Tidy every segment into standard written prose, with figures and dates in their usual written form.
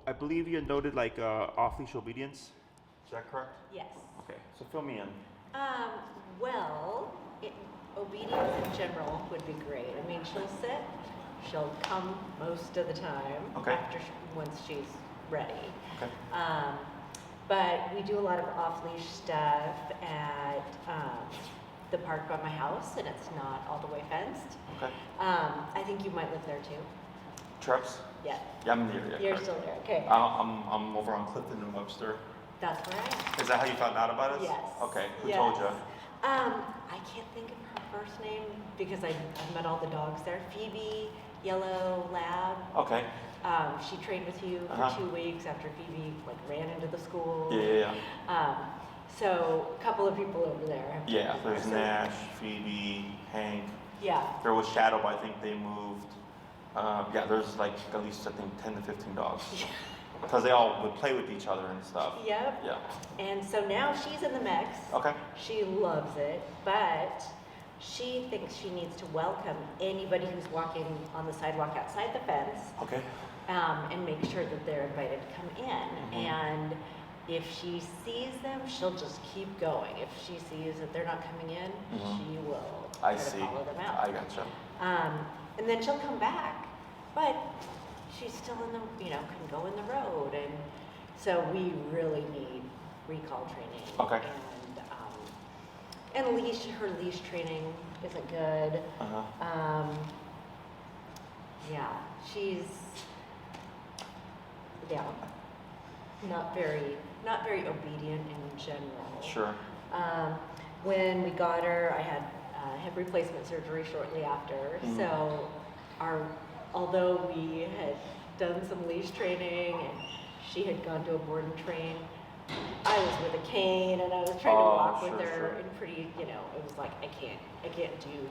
I believe you noted like off-leash obedience. Is that correct? Yes. Okay, so fill me in. Well, obedience in general would be great. I mean, she'll sit, she'll come most of the time once she's ready. Okay. But we do a lot of off-leash stuff at the park by my house, and it's not all the way fenced. Okay. I think you might live there too. Traps? Yeah. Yeah, I'm there. Yeah, You're still there. Okay. I'm over on Clifton and Webster. That's where I am. Is that how you found out about us? Yes. Okay. Who Yes. told you? I can't think of her first name because I've met all the dogs there. Phoebe, Yellow Lab. Okay. She trained with you for 2 weeks after Phoebe ran into the school. Yeah. So a couple of people over there. Yeah. There's Nash, Phoebe, Hank. Yeah. There was Shadow, but I think they moved. There's like at least I think 10 to 15 dogs. Because they all would play with each other and stuff. Yep. Yeah. And so now she's in the mix. Okay. She loves it, but she thinks she needs to welcome anybody who's walking on the sidewalk outside the fence. Okay. And make sure that they're invited to come in. Mm-hmm. And if she sees them, she'll just keep going. If she sees that they're not coming in, she will try to follow them out. I gotcha. And then she'll come back, but she's still in the, can go in the road. And so we really need recall training. Okay. And her leash training isn't good. She's not very obedient in general. Sure. When we got her, I had hip replacement surgery shortly after. So although we had done some leash training and she had gone to a board and train, I was with a cane and I was trying to walk with her and pretty, it was like I can't do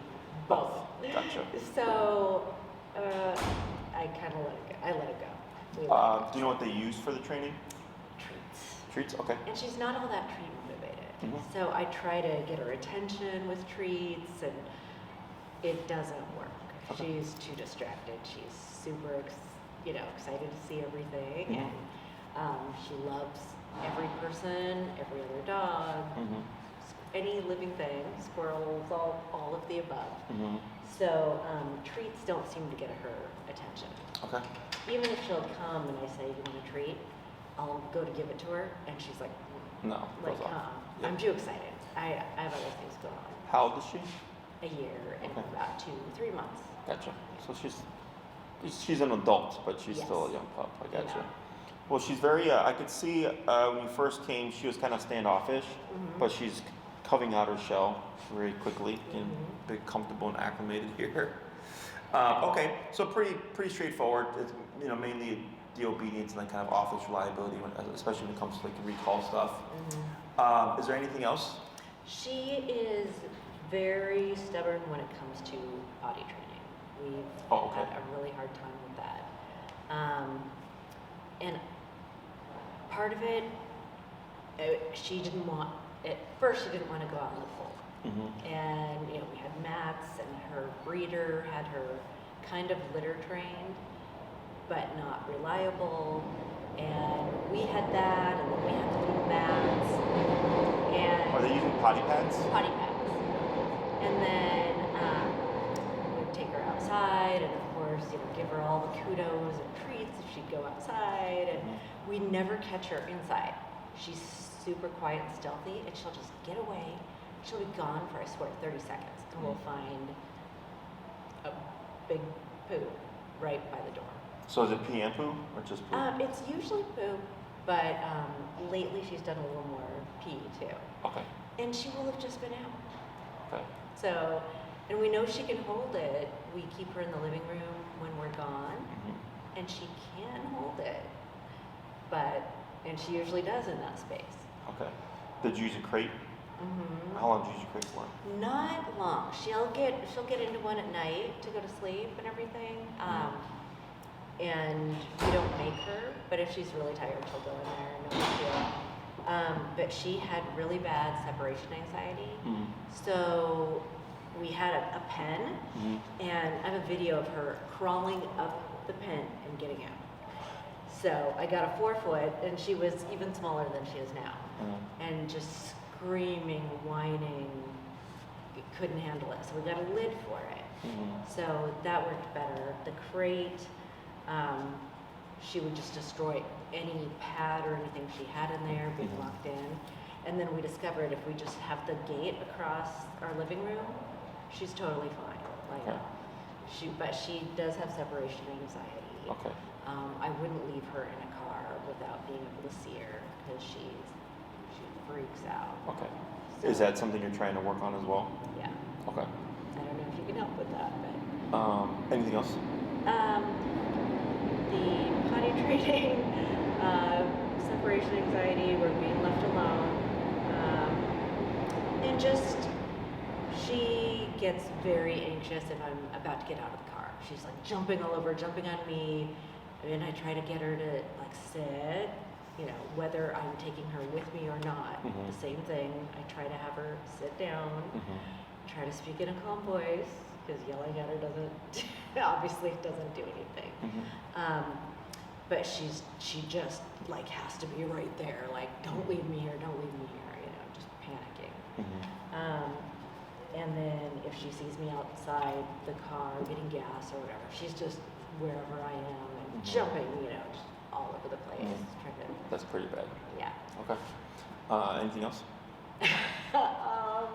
both. Gotcha. So I kind of let it go. Do you know what they use for the training? Treats, okay. And she's not all that treat motivated. So I try to get her attention with treats and it doesn't work. Okay. She's too distracted. She's super excited to see everything and she loves every person, every other dog, any living thing, squirrels, all of the above. So treats don't seem to get her attention. Okay. Even if she'll come and I say, you want a treat? I'll go to give it to her, and she's like, no, I'm too excited. I have other things going on. How old is she? A year and about 2-3 months. Gotcha. So she's an adult, but she's still a young pup. I gotcha. Yeah. Well, she's very. I could see when you first came, she was kind of standoffish, but she's coming out her shell very quickly, getting big, comfortable, and acclimated here. Okay, so pretty straightforward. It's mainly the obedience and then kind of off-leash reliability, especially when it comes to like the recall stuff. Is there anything else? She is very stubborn when it comes to potty training. We've had a really hard time with that. And part of it, she didn't want, at first she didn't want to go out in the cold. And we had mats and her breeder had her kind of litter trained, but not reliable, and we had that, and then we had to do mats. And are they using potty pads? Potty pads. And then we'd take her outside, and of course, give her all the kudos and treats if she'd go outside, and we never catch her inside. She's super quiet and stealthy, and she'll just get away. She'll be gone for, I swear, 30 seconds, and we'll find a big poo right by the door. So is it pee and poo, or just poo? It's usually poo, but lately she's done a little more pee too. Okay. And she will have just been out. Okay. So, and we know she can hold it. We keep her in the living room when we're gone, and she can hold it. And she usually does in that space. Okay. Did you use a crate? How long did you use a crate for? Not long. She'll get into one at night to go to sleep and everything. And we don't make her, but if she's really tired, she'll go in there, no big deal. But she had really bad separation anxiety. So we had a pen, and I have a video of her crawling up the pen and getting out. So I got a 4-foot, and she was even smaller than she is now, and just screaming, whining, couldn't handle it. So we got a lid for it. So that worked better. The crate, she would just destroy any pad or anything she had in there, being locked in. And then we discovered if we just have the gate across our living room, she's totally fine. Like, but she does have separation anxiety. Okay. I wouldn't leave her in a car without being able to see her because she freaks out. Okay. So, Is that something you're trying to work on as well? Yeah. Okay. I don't know if you can help with that, but. Anything else? The potty training, separation anxiety, we're being left alone, and just she gets very anxious if I'm about to get out of the car. She's like jumping all over, jumping on me, and I try to get her to like sit, you know, whether I'm taking her with me or not. The same thing. I try to have her sit down, try to speak in a calm voice, because yelling at her doesn't, obviously doesn't do anything. But she just like has to be right there, like, don't leave me here, don't leave me here, you know, just panicking. And then if she sees me outside the car getting gas or whatever, she's just wherever I am and jumping, you know, just all over the place. Trying to, That's pretty bad. yeah. Okay. Anything else? I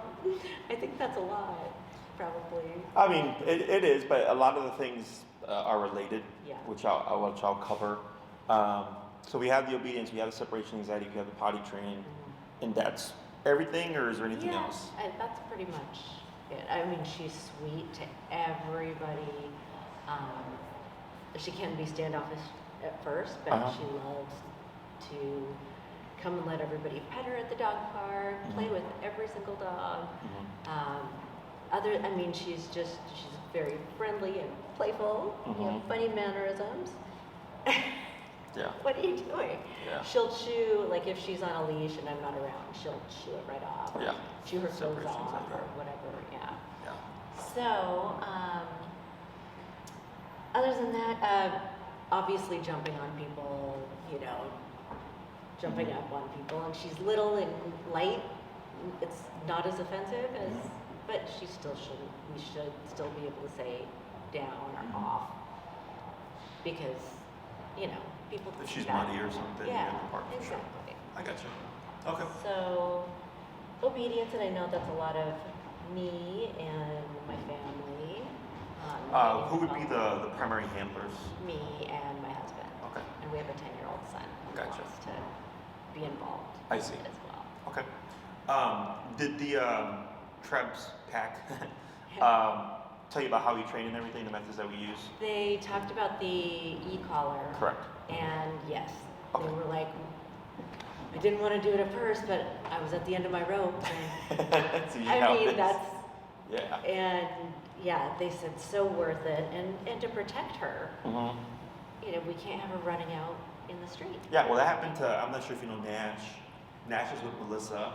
think that's a lot, probably. I mean, it is, but a lot of the things are related, Yeah. which I'll cover. So we have the obedience, we have the separation anxiety, we have the potty training, and that's everything, or is there anything else? That's pretty much it. I mean, she's sweet to everybody. She can be standoffish at first, but she loves to come and let everybody pet her at the dog park, play with every single dog. I mean, she's very friendly and playful. You know, funny mannerisms. Yeah. What are you doing? Yeah. She'll chew, like if she's on a leash and I'm not around, she'll chew it right off. Yeah. Chew her clothes Separation off anxiety. or whatever, yeah. Yeah. So, other than that, obviously jumping on people, you know, jumping up on people. And she's little and light. It's not as offensive as, but we should still be able to say down or off. Because, you know, people If think she's that. muddy or something, Yeah, in the park, for sure. exactly. I got you. Okay. So, obedience, and I know that's a lot of me and my family. Who would be the primary handlers? Me and my husband. Okay. And we have a 10-year-old son who Gotcha. wants to be involved I see. as well. Okay. Did the Trebs pack tell you about how we train and everything, the methods that we use? They talked about the e-collar. Correct. And yes, Okay. they were like, I didn't want to do it at first, but I was at the end of my rope. And So you I know mean, this. that's, Yeah. and yeah, they said so worth it. And to protect her, you know, we can't have her running out in the street. Yeah, well, that happened to, I'm not sure if you know Nash. Nash is with Melissa.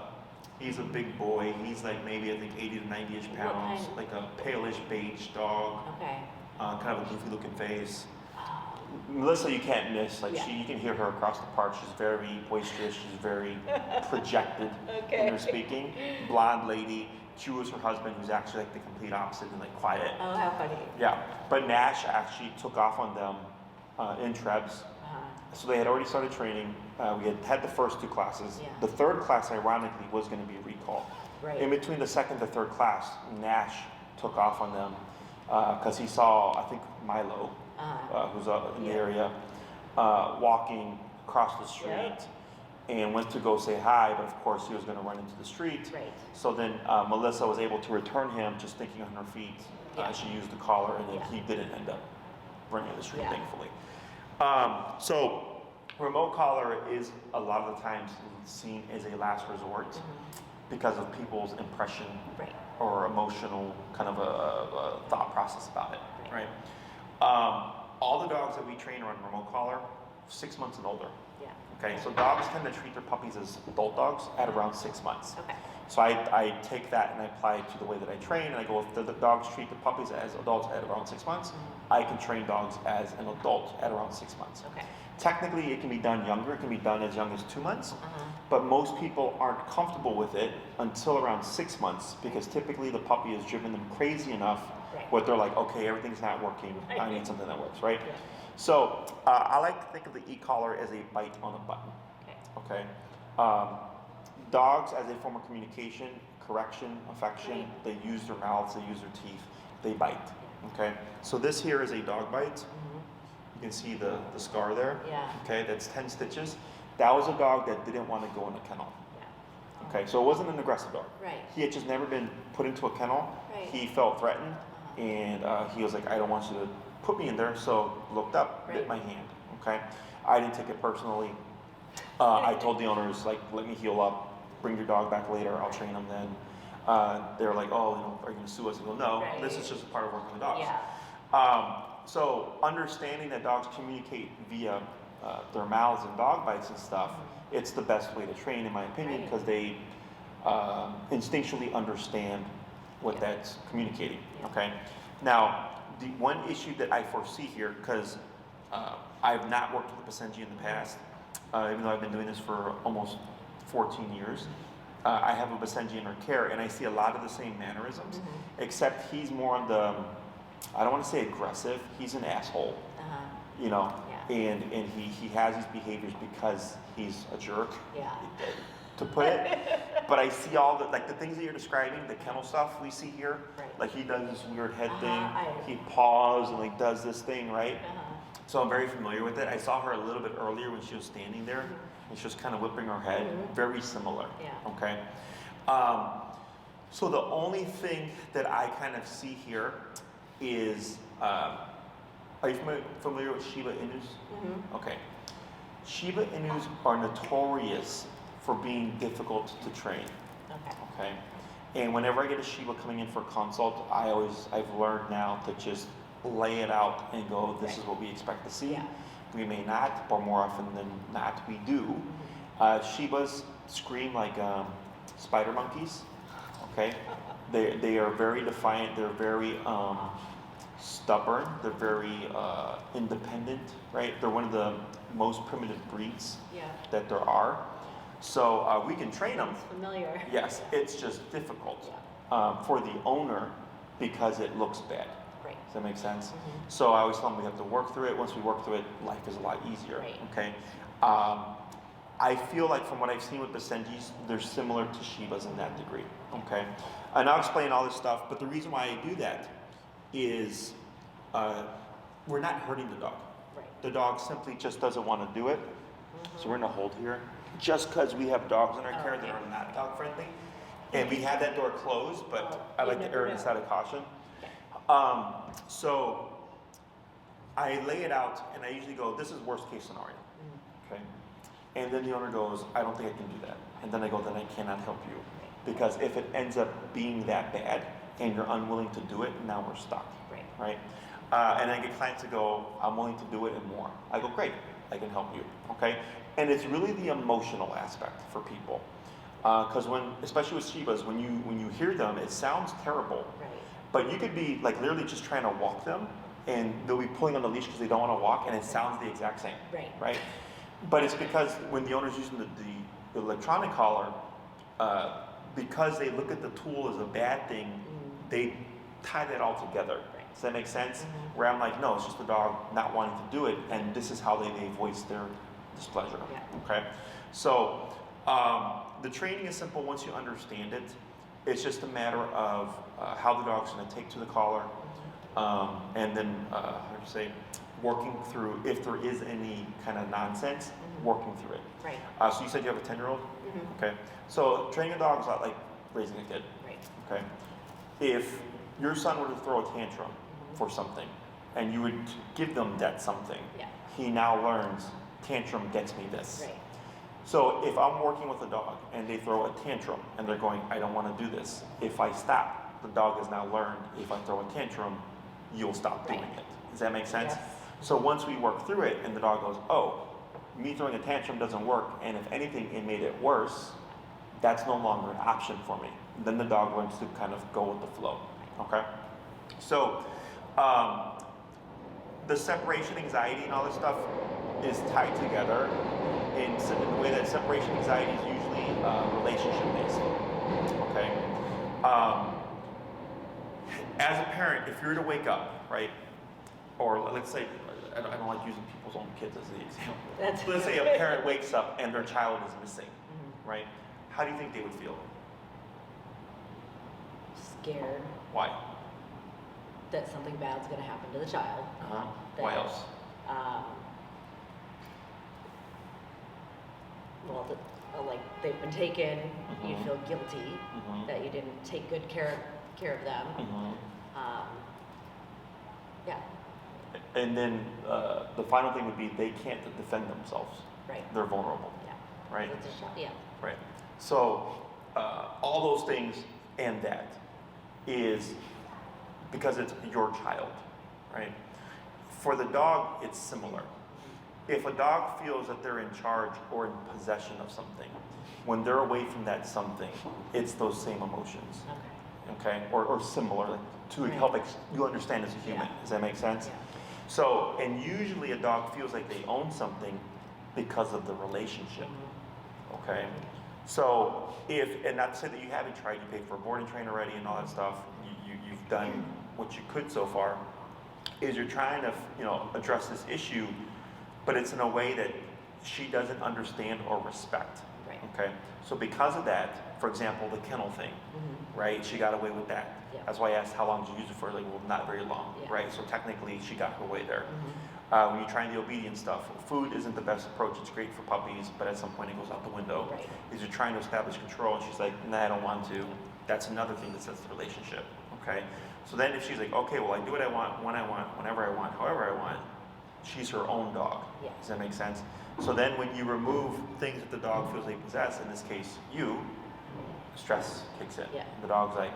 He's a big boy. He's like maybe, I think, 80 to 90-ish What pounds. kind? Like a palish beige dog. Okay. Kind of a goofy looking face. Oh, Melissa, you can't miss. Like Yeah. you can hear her across the park. She's very boisterous. She's very projected Okay. in her speaking. Blonde lady. She was her husband, who's actually like the complete opposite and like quiet. oh, how funny. Yeah, but Nash actually took off on them in Trebs. So they had already started training. We had the first 2 classes. Yeah. The third class, ironically, was going to be a recall. Right. In between the second to third class, Nash took off on them because he saw, I think, Milo, who's in the Yeah. area, walking across the street and went to go say hi, but of course he was going to run into the street. Right. So then Melissa was able to return him just thinking on her feet. Yeah. She used the collar and then Yeah. he didn't end up running in the street, Yeah. thankfully. So remote collar is a lot of the times seen as a last resort because of people's impression Right. or emotional kind of a thought process about it, right? All the dogs that we train are on remote collar, 6 months and older. Yeah. Okay, so dogs tend to treat their puppies as adult dogs at around 6 months. Okay. So I take that and I apply it to the way that I train, and I go, if the dogs treat the puppies as adults at around 6 months, I can train dogs as an adult at around 6 months. Okay. Technically, it can be done younger. It can be done as young as 2 months, but most people aren't comfortable with it until around 6 months, because typically the puppy has driven them crazy enough where they're like, okay, everything's not working. I need something that works, right? Yeah. So I like to think of the e-collar as a bite on a button. Okay. Dogs, as a form of communication, correction, affection, they use their mouths, they use their teeth, they bite. Okay. So this here is a dog bite. You can see the scar there. Yeah. Okay, that's 10 stitches. That was a dog that didn't want to go in a kennel. Yeah. Okay, so it wasn't an aggressive dog. Right. He had just never been put into a kennel. Right. He felt threatened, and he was like, I don't want you to put me in there. So looked up, bit my hand. Okay, I didn't take it personally. I told the owners, like, let me heal up, bring your dog back later, I'll train him then. They were like, oh, are you going to sue us? I go, no, this is just a part of working with dogs. Yeah. So understanding that dogs communicate via their mouths and dog bites and stuff, it's the best way to train, in my opinion, because they instinctually understand what that's communicating. Okay. Now, the one issue that I foresee here, because I've not worked with the Basenji in the past, even though I've been doing this for almost 14 years, I have a Basenji in her care, and I see a lot of the same mannerisms, except he's more on the, I don't want to say aggressive, he's an asshole, you know, and he has these behaviors because he's a jerk, to put it. But I see all the, like the things that you're describing, the kennel stuff we see here, like he does this weird head thing, he paws and like does this thing, right? So I'm very familiar with it. I saw her a little bit earlier when she was standing there, and she was kind of whipping her head. Very similar. Okay. So the only thing that I kind of see here is, are you familiar with Shiba Inus? Okay. Shiba Inus are notorious for being difficult to train. Okay. And whenever I get a Shiba coming in for a consult, I've learned now to just lay it out and go, this is what we expect to see. We may not, but more often than not, we do. Shibas scream like spider monkeys. Okay, they are very defiant. They're very stubborn. They're very independent. Right? They're one of the most primitive breeds that there are. So we can train them. It's familiar. Yes, it's just difficult for the owner because it looks bad. Does that make sense? So I always tell them we have to work through it. Once we work through it, life is a lot easier. Okay. I feel like from what I've seen with Basenjis, they're similar to Shibas in that degree. Okay. And I'll explain all this stuff, but the reason why I do that is we're not hurting the dog. The dog simply just doesn't want to do it. So we're going to hold here. Just because we have dogs in our care that are not dog friendly, and we have that door closed, but I like to err on the side of caution. So I lay it out, and I usually go, this is worst case scenario. Okay. And then the owner goes, I don't think I can do that. And then I go, then I cannot help you. Because if it ends up being that bad and you're unwilling to do it, now we're stuck. Right? And I get clients to go, I'm willing to do it and more. I go, great, I can help you. Okay? And it's really the emotional aspect for people. Because especially with Shibas, when you hear them, it sounds terrible. But you could be like literally just trying to walk them, and they'll be pulling on the leash because they don't want to walk, and it sounds the exact same. Right? But it's because when the owner's using the electronic collar, because they look at the tool as a bad thing, they tie that all together. Does that make sense? Where I'm like, no, it's just the dog not wanting to do it, and this is how they voice their displeasure. Okay? So the training is simple once you understand it. It's just a matter of how the dog's going to take to the collar, and then, how do you say, working through, if there is any kind of nonsense, working through it. So you said you have a 10-year-old? Okay. So training a dog is not like raising a kid. Okay. If your son were to throw a tantrum for something, and you would give them that something, he now learns, tantrum gets me this. So if I'm working with a dog and they throw a tantrum and they're going, I don't want to do this, if I stop, the dog has now learned, if I throw a tantrum, you'll stop doing it. Does that make sense? So once we work through it and the dog goes, oh, me throwing a tantrum doesn't work, and if anything, it made it worse, that's no longer an option for me. Then the dog learns to kind of go with the flow, okay? So, the separation anxiety and all this stuff is tied together in the way that separation anxiety is usually relationship-based, okay? As a parent, if you were to wake up, right, or let's say, I don't like using people's own kids as the example. Let's say a parent wakes up and their child is missing, right? How do you think they would feel? Scared. Why? That something bad's going to happen to the child. Why else? Well, like they've been taken, you feel guilty that you didn't take good care of them. Yeah. And then the final thing would be they can't defend themselves. Right. They're vulnerable. Yeah. Right. It's a shock. Yeah. Right. So all those things and that is because it's your child, right? For the dog, it's similar. If a dog feels that they're in charge or in possession of something, when they're away from that something, it's those same emotions. Okay? Or similar to help you understand as a human. Does that make sense? Yeah. So, and usually a dog feels like they own something because of the relationship. Okay? So, and not to say that you haven't tried, you paid for a boarding train already and all that stuff, you've done what you could so far, is you're trying to, address this issue, but it's in a way that she doesn't understand or respect. Right. Okay? So because of that, for example, the kennel thing, right? She got away with that. Yeah. That's why I asked how long did you use it for? Like, well, not very long, Yeah. right? So technically, she got her way there. When you're trying the obedience stuff, food isn't the best approach. It's great for puppies, but at some point it goes out the window. Right. Is you're trying to establish control, and she's like, nah, I don't want to. That's another thing that sets the relationship, okay? So then if she's like, okay, well, I do what I want, when I want, whenever I want, however I want, she's her own dog. Yeah. Does that make sense? So then when you remove things that the dog feels they possess, in this case, you, stress kicks in. Yeah. The dog's like,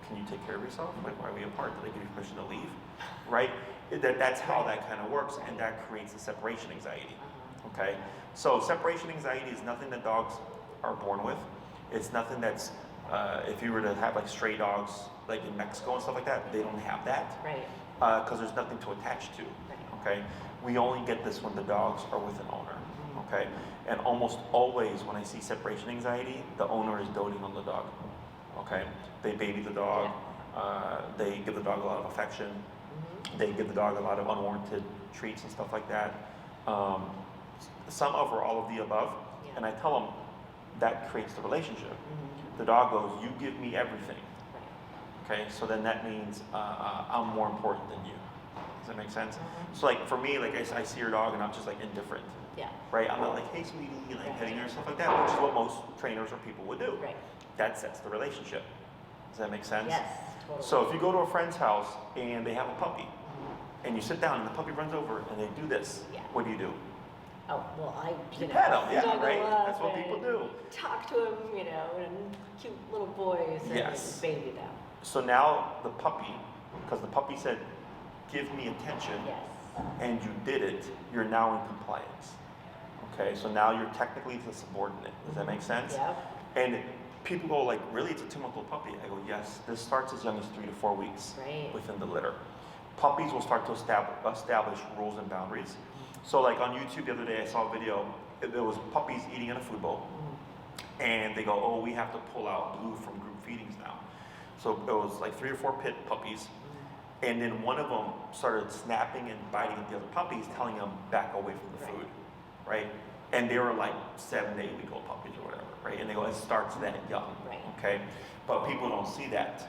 can you take care of yourself? Like, why are we apart? Did I give you permission to leave? Right? That's how that kind of works, and that creates the separation anxiety. Okay? So separation anxiety is nothing that dogs are born with. It's nothing that's, if you were to have like stray dogs, like in Mexico and stuff like that, they don't have that. Right. Because there's nothing to attach to. Okay? We only get this when the dogs are with an owner. Okay? And almost always when I see separation anxiety, the owner is doting on the dog. Okay? They baby the dog. They give the dog a lot of affection. They give the dog a lot of unwarranted treats and stuff like that. Some of or all of the above. Yeah. And I tell them that creates the relationship. The dog goes, you give me everything. Okay, so then that means I'm more important than you. Does that make sense? So like for me, like I see your dog and I'm just like indifferent. Yeah. Right? I'm not like, hey sweetie, like petting her and stuff like that, which is what most trainers or people would do. Right. That sets the relationship. Does that make sense? Yes, totally. So if you go to a friend's house and they have a puppy, and you sit down and the puppy runs over and they do this, Yeah. what do you do? Oh, well, You pet him, yeah, snuggle right? up That's what people and do. Talk to him, and cute little boys and Yes. baby them. So now the puppy, because the puppy said, give me attention, Yes. and you did it, you're now in compliance. Okay, so now you're technically the subordinate. Does that make sense? Yeah. And people go like, really, it's a 2-month-old puppy? I go, yes, this starts as young as 3 to 4 weeks Right. within the litter. Puppies will start to establish rules and boundaries. So like on YouTube the other day, I saw a video, there was puppies eating in a food bowl, and they go, oh, we have to pull out Blue from group feedings now. So it was like 3 or 4 pit puppies, and then one of them started snapping and biting at the other puppies, telling them back away from the food, right? And they were like 7 to 8 week old puppies or whatever, right? And they go, it starts that young, Right. okay? But people don't see that.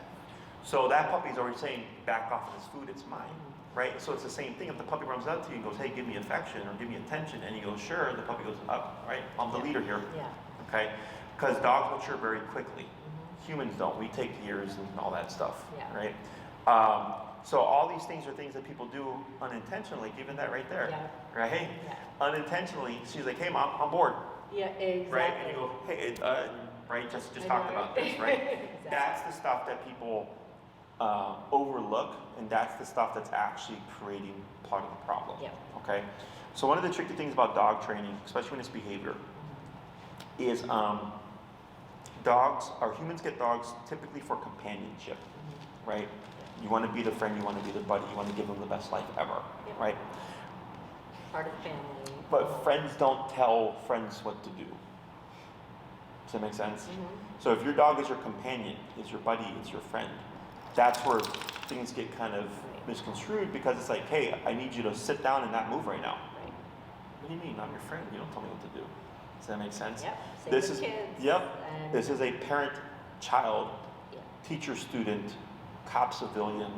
So that puppy's already saying, back off of this food, it's mine, right? So it's the same thing. If the puppy runs up to you and goes, hey, give me affection or give me attention, and you go, sure, the puppy goes up, right? I'm the leader here, Yeah. okay? Because dogs mature very quickly. Humans don't. We take years and all that stuff, Yeah. right? So all these things are things that people do unintentionally, given that right there, Yeah. right? Yeah. Unintentionally, she's like, hey, mom, I'm bored, Yeah, exactly. right? And you go, hey, right, just I talked know. about this, right? Exactly. That's the stuff that people overlook, and that's the stuff that's actually creating part of the problem. Yep. Okay? So one of the tricky things about dog training, especially when it's behavior, is humans get dogs typically for companionship, right? You want to be the friend, you want to be the buddy, you want to give them the best life ever, Yep. right? Part of family. But friends don't tell friends what to do. Does that make sense? So if your dog is your companion, is your buddy, is your friend, that's where things get kind of misconstrued, because it's like, hey, I need you to sit down and not move right now. Right. What do you mean? I'm your friend. You don't tell me what to do. Does that make sense? Yep. Same This with is kids. yep. And This is a parent-child, yeah. teacher-student, cop-civilian,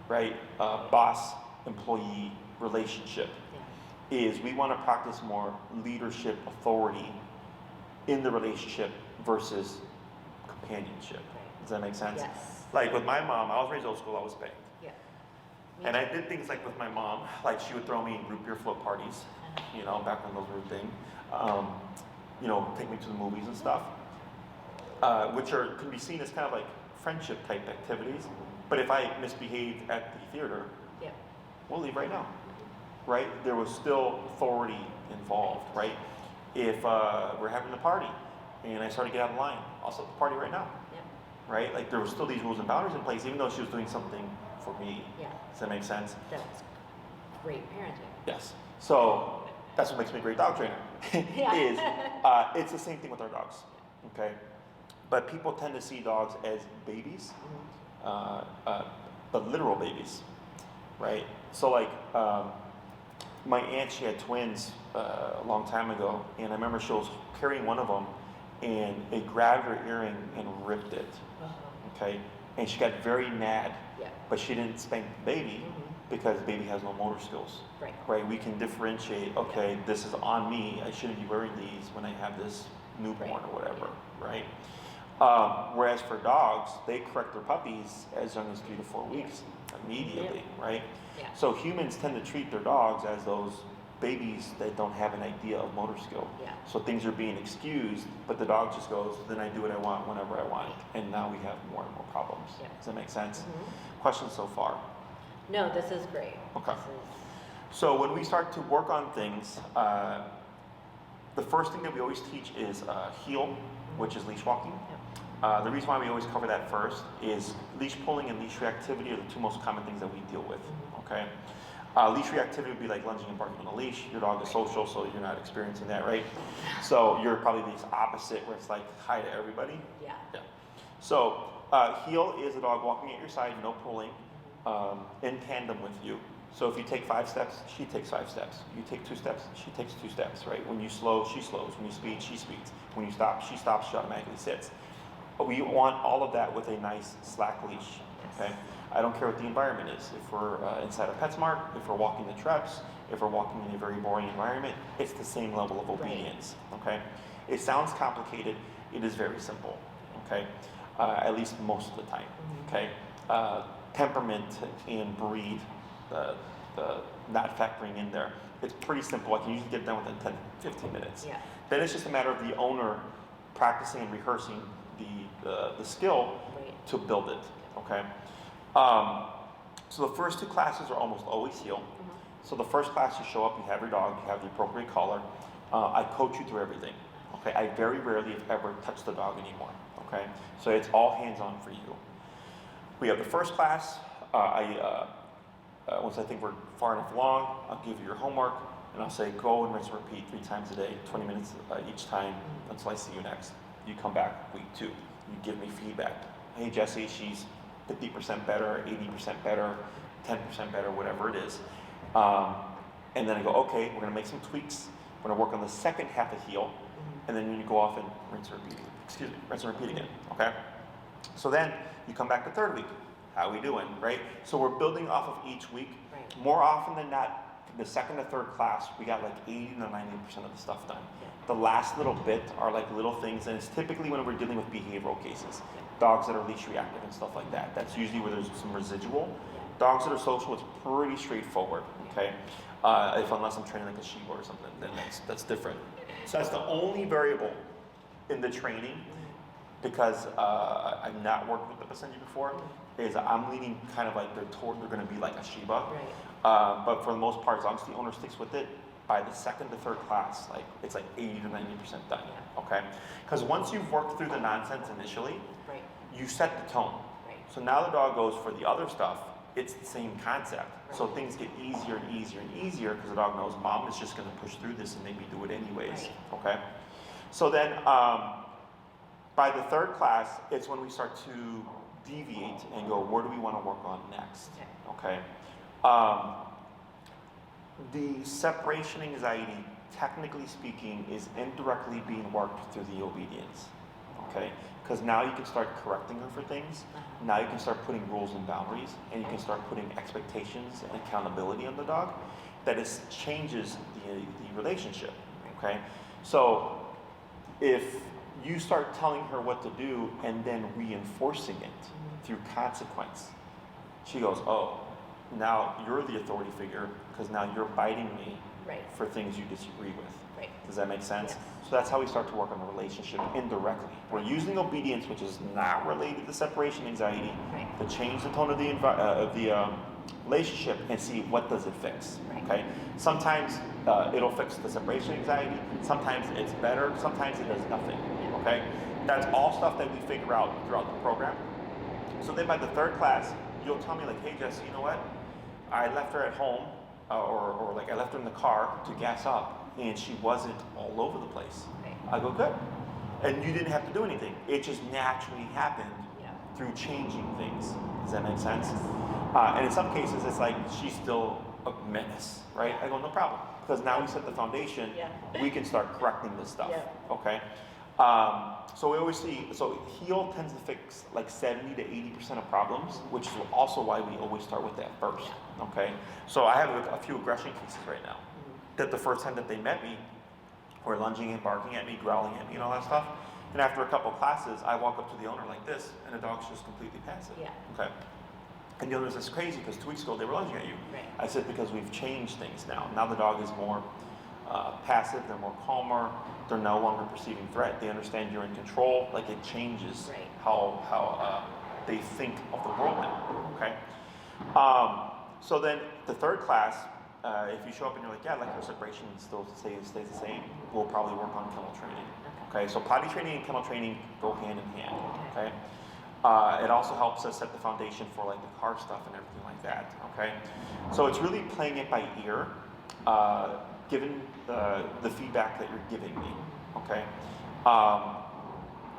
right? Boss-employee relationship. Yeah. Is we want to practice more leadership authority in the relationship versus companionship. Right. Does that make sense? Yes. Like with my mom, I was raised old school, I was spanked. Yeah. And I did things like with my mom, like she would throw me in root beer float parties, you know, back when those were a thing. You know, take me to the movies and stuff, which can be seen as kind of like friendship type activities. But if I misbehaved at the theater, Yeah. we'll leave right now, right? There was still authority involved, right? If we're having a party and I started to get out of line, I'll stop the party right now, Yeah. right? Like there was still these rules and boundaries in place, even though she was doing something for me. Yeah. Does that make sense? That's great parenting. Yes. So that's what makes me a great dog trainer. Yeah. Is it's the same thing with our dogs, okay? But people tend to see dogs as babies, but literal babies, right? So like my aunt, she had twins a long time ago, and I remember she was carrying one of them, and it grabbed her earring and ripped it, okay? And she got very mad, Yeah. but she didn't spank the baby because the baby has no motor skills. Right. Right, we can differentiate, okay, this is on me, I shouldn't be wearing these when I have this newborn Right. or whatever, right? Whereas for dogs, they correct their puppies as young as 3 to 4 weeks immediately, right? Yeah. So humans tend to treat their dogs as those babies that don't have an idea of motor skill. Yeah. So things are being excused, but the dog just goes, then I do what I want whenever I want, and now we have more and more problems. Yeah. Does that make sense? Mhm. Questions so far? No, this is great. Okay. This is, So when we start to work on things, the first thing that we always teach is heel, which is leash walking. The reason why we always cover that first is leash pulling and leash reactivity are the two most common things that we deal with, okay? Leash reactivity would be like lunging and barking on a leash. Your dog is social, so you're not experiencing that, right? So you're probably the opposite, where it's like hi to everybody. yeah. Yeah. So heel is a dog walking at your side, no pulling, in tandem with you. So if you take 5 steps, she takes 5 steps. You take 2 steps, she takes 2 steps, right? When you slow, she slows. When you speed, she speeds. When you stop, she stops, she automatically sits. But we want all of that with a nice slack leash, okay? I don't care what the environment is. If we're inside a PetSmart, if we're walking the Treps, if we're walking in a very boring environment, it's the same level of obedience, okay? It sounds complicated, it is very simple, okay? At least most of the time, okay? Temperament and breed, the not factoring in there, it's pretty simple. I can usually get it done within 10, 15 minutes. Yeah. Then it's just a matter of the owner practicing and rehearsing the skill Right. to build it, okay? So the first 2 classes are almost always heel. So the first class you show up, you have your dog, you have the appropriate collar. I coach you through everything, okay? I very rarely, if ever, touch the dog anymore, okay? So it's all hands-on for you. We have the first class. Once I think we're far enough along, I'll give you your homework, and I'll say go and rinse and repeat 3 times a day, 20 minutes each time until I see you next. You come back week 2. You give me feedback. Hey, Jesse, she's 50% better, 80% better, 10% better, whatever it is. And then I go, okay, we're going to make some tweaks. We're going to work on the second half of heel, and then you go off and rinse and repeat. Rinse and repeat again. Okay. So then you come back the 3rd week. How we doing, right? So we're building off of each week. Right. More often than not, the 2nd to 3rd class, we got like 80 to 90% of the stuff done. Yeah. The last little bit are like little things, and it's typically when we're dealing with behavioral cases. Dogs that are leash reactive and stuff like that. That's usually where there's some residual. Dogs that are social, it's pretty straightforward, okay? Unless I'm training like a Shiba or something, then that's different. So that's the only variable in the training. because I've not worked with the Basenji before, is I'm leaning kind of like they're going to be like a Shiba. Right. But for the most part, as long as the owner sticks with it, by the second to third class, like it's like 80 to 90% done. Yeah. Okay? Because once you've worked through the nonsense initially, Right. you set the tone. Right. So now the dog goes for the other stuff. It's the same concept. Right. So things get easier and easier and easier because the dog knows mom is just going to push through this and make me do it anyways. Right. Okay? So then by the third class, it's when we start to deviate and go, where do we want to work on next? Okay? The separation anxiety, technically speaking, is indirectly being worked through the obedience. Okay? Because now you can start correcting her for things. Now you can start putting rules and boundaries, and you can start putting expectations and accountability on the dog. That is changes the relationship. Okay? So if you start telling her what to do and then reinforcing it through consequence, she goes, oh, now you're the authority figure because now you're biting me Right. for things you disagree with. Right. Does that make sense? Yes. So that's how we start to work on the relationship indirectly. We're using obedience, which is not related to separation anxiety, Right. to change the tone of the relationship and see what does it fix. Right. Okay. Sometimes it'll fix the separation anxiety. Sometimes it's better. Sometimes it does nothing. Okay. That's all stuff that we figure out throughout the program. So then by the third class, you'll tell me like, hey Jesse, you know what? I left her at home, or like I left her in the car to gas up, and she wasn't all over the place. Right. I go, good. And you didn't have to do anything. It just naturally happened Yeah. through changing things. Does that make sense? And in some cases, it's like she's still a menace, right? I go, no problem. Because now we set the foundation, Yeah. we can start correcting this stuff. Yeah. Okay? So we always see, so heal tends to fix like 70 to 80% of problems, which is also why we always start with that first. Okay? So I have a few aggression cases right now. That the first time that they met me, were lunging and barking at me, growling at me, and all that stuff. And after a couple classes, I walk up to the owner like this, and the dog's just completely passive. Yeah. Okay. And the owner says, crazy, because 2 weeks ago they were lunging at you. Right. I said, because we've changed things now. Now the dog is more passive, they're more calmer, they're no longer perceiving threat, they understand you're in control, like it changes Right. how they think of the world now, okay? So then the third class, if you show up and you're like, yeah, like your separation still stays the same, we'll probably work on kennel training. Okay, so potty training and kennel training go hand in hand. Okay, it also helps us set the foundation for like the car stuff and everything like that. Okay, so it's really playing it by ear, given the feedback that you're giving me. Okay,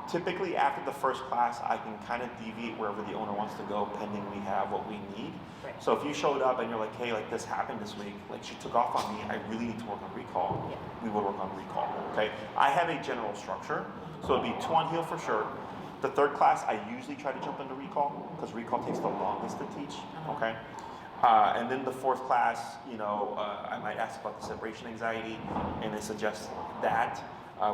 typically after the first class, I can kind of deviate wherever the owner wants to go, pending we have what we need. Right. So if you showed up and you're like, hey, like this happened this week, like she took off on me, I really need to work on recall, Yeah. we would work on recall, okay? I have a general structure, so it'd be 2 on heel for sure. The third class, I usually try to jump into recall, because recall takes the longest to teach, okay? And then the fourth class, you know, I might ask about the separation anxiety, and they suggest that.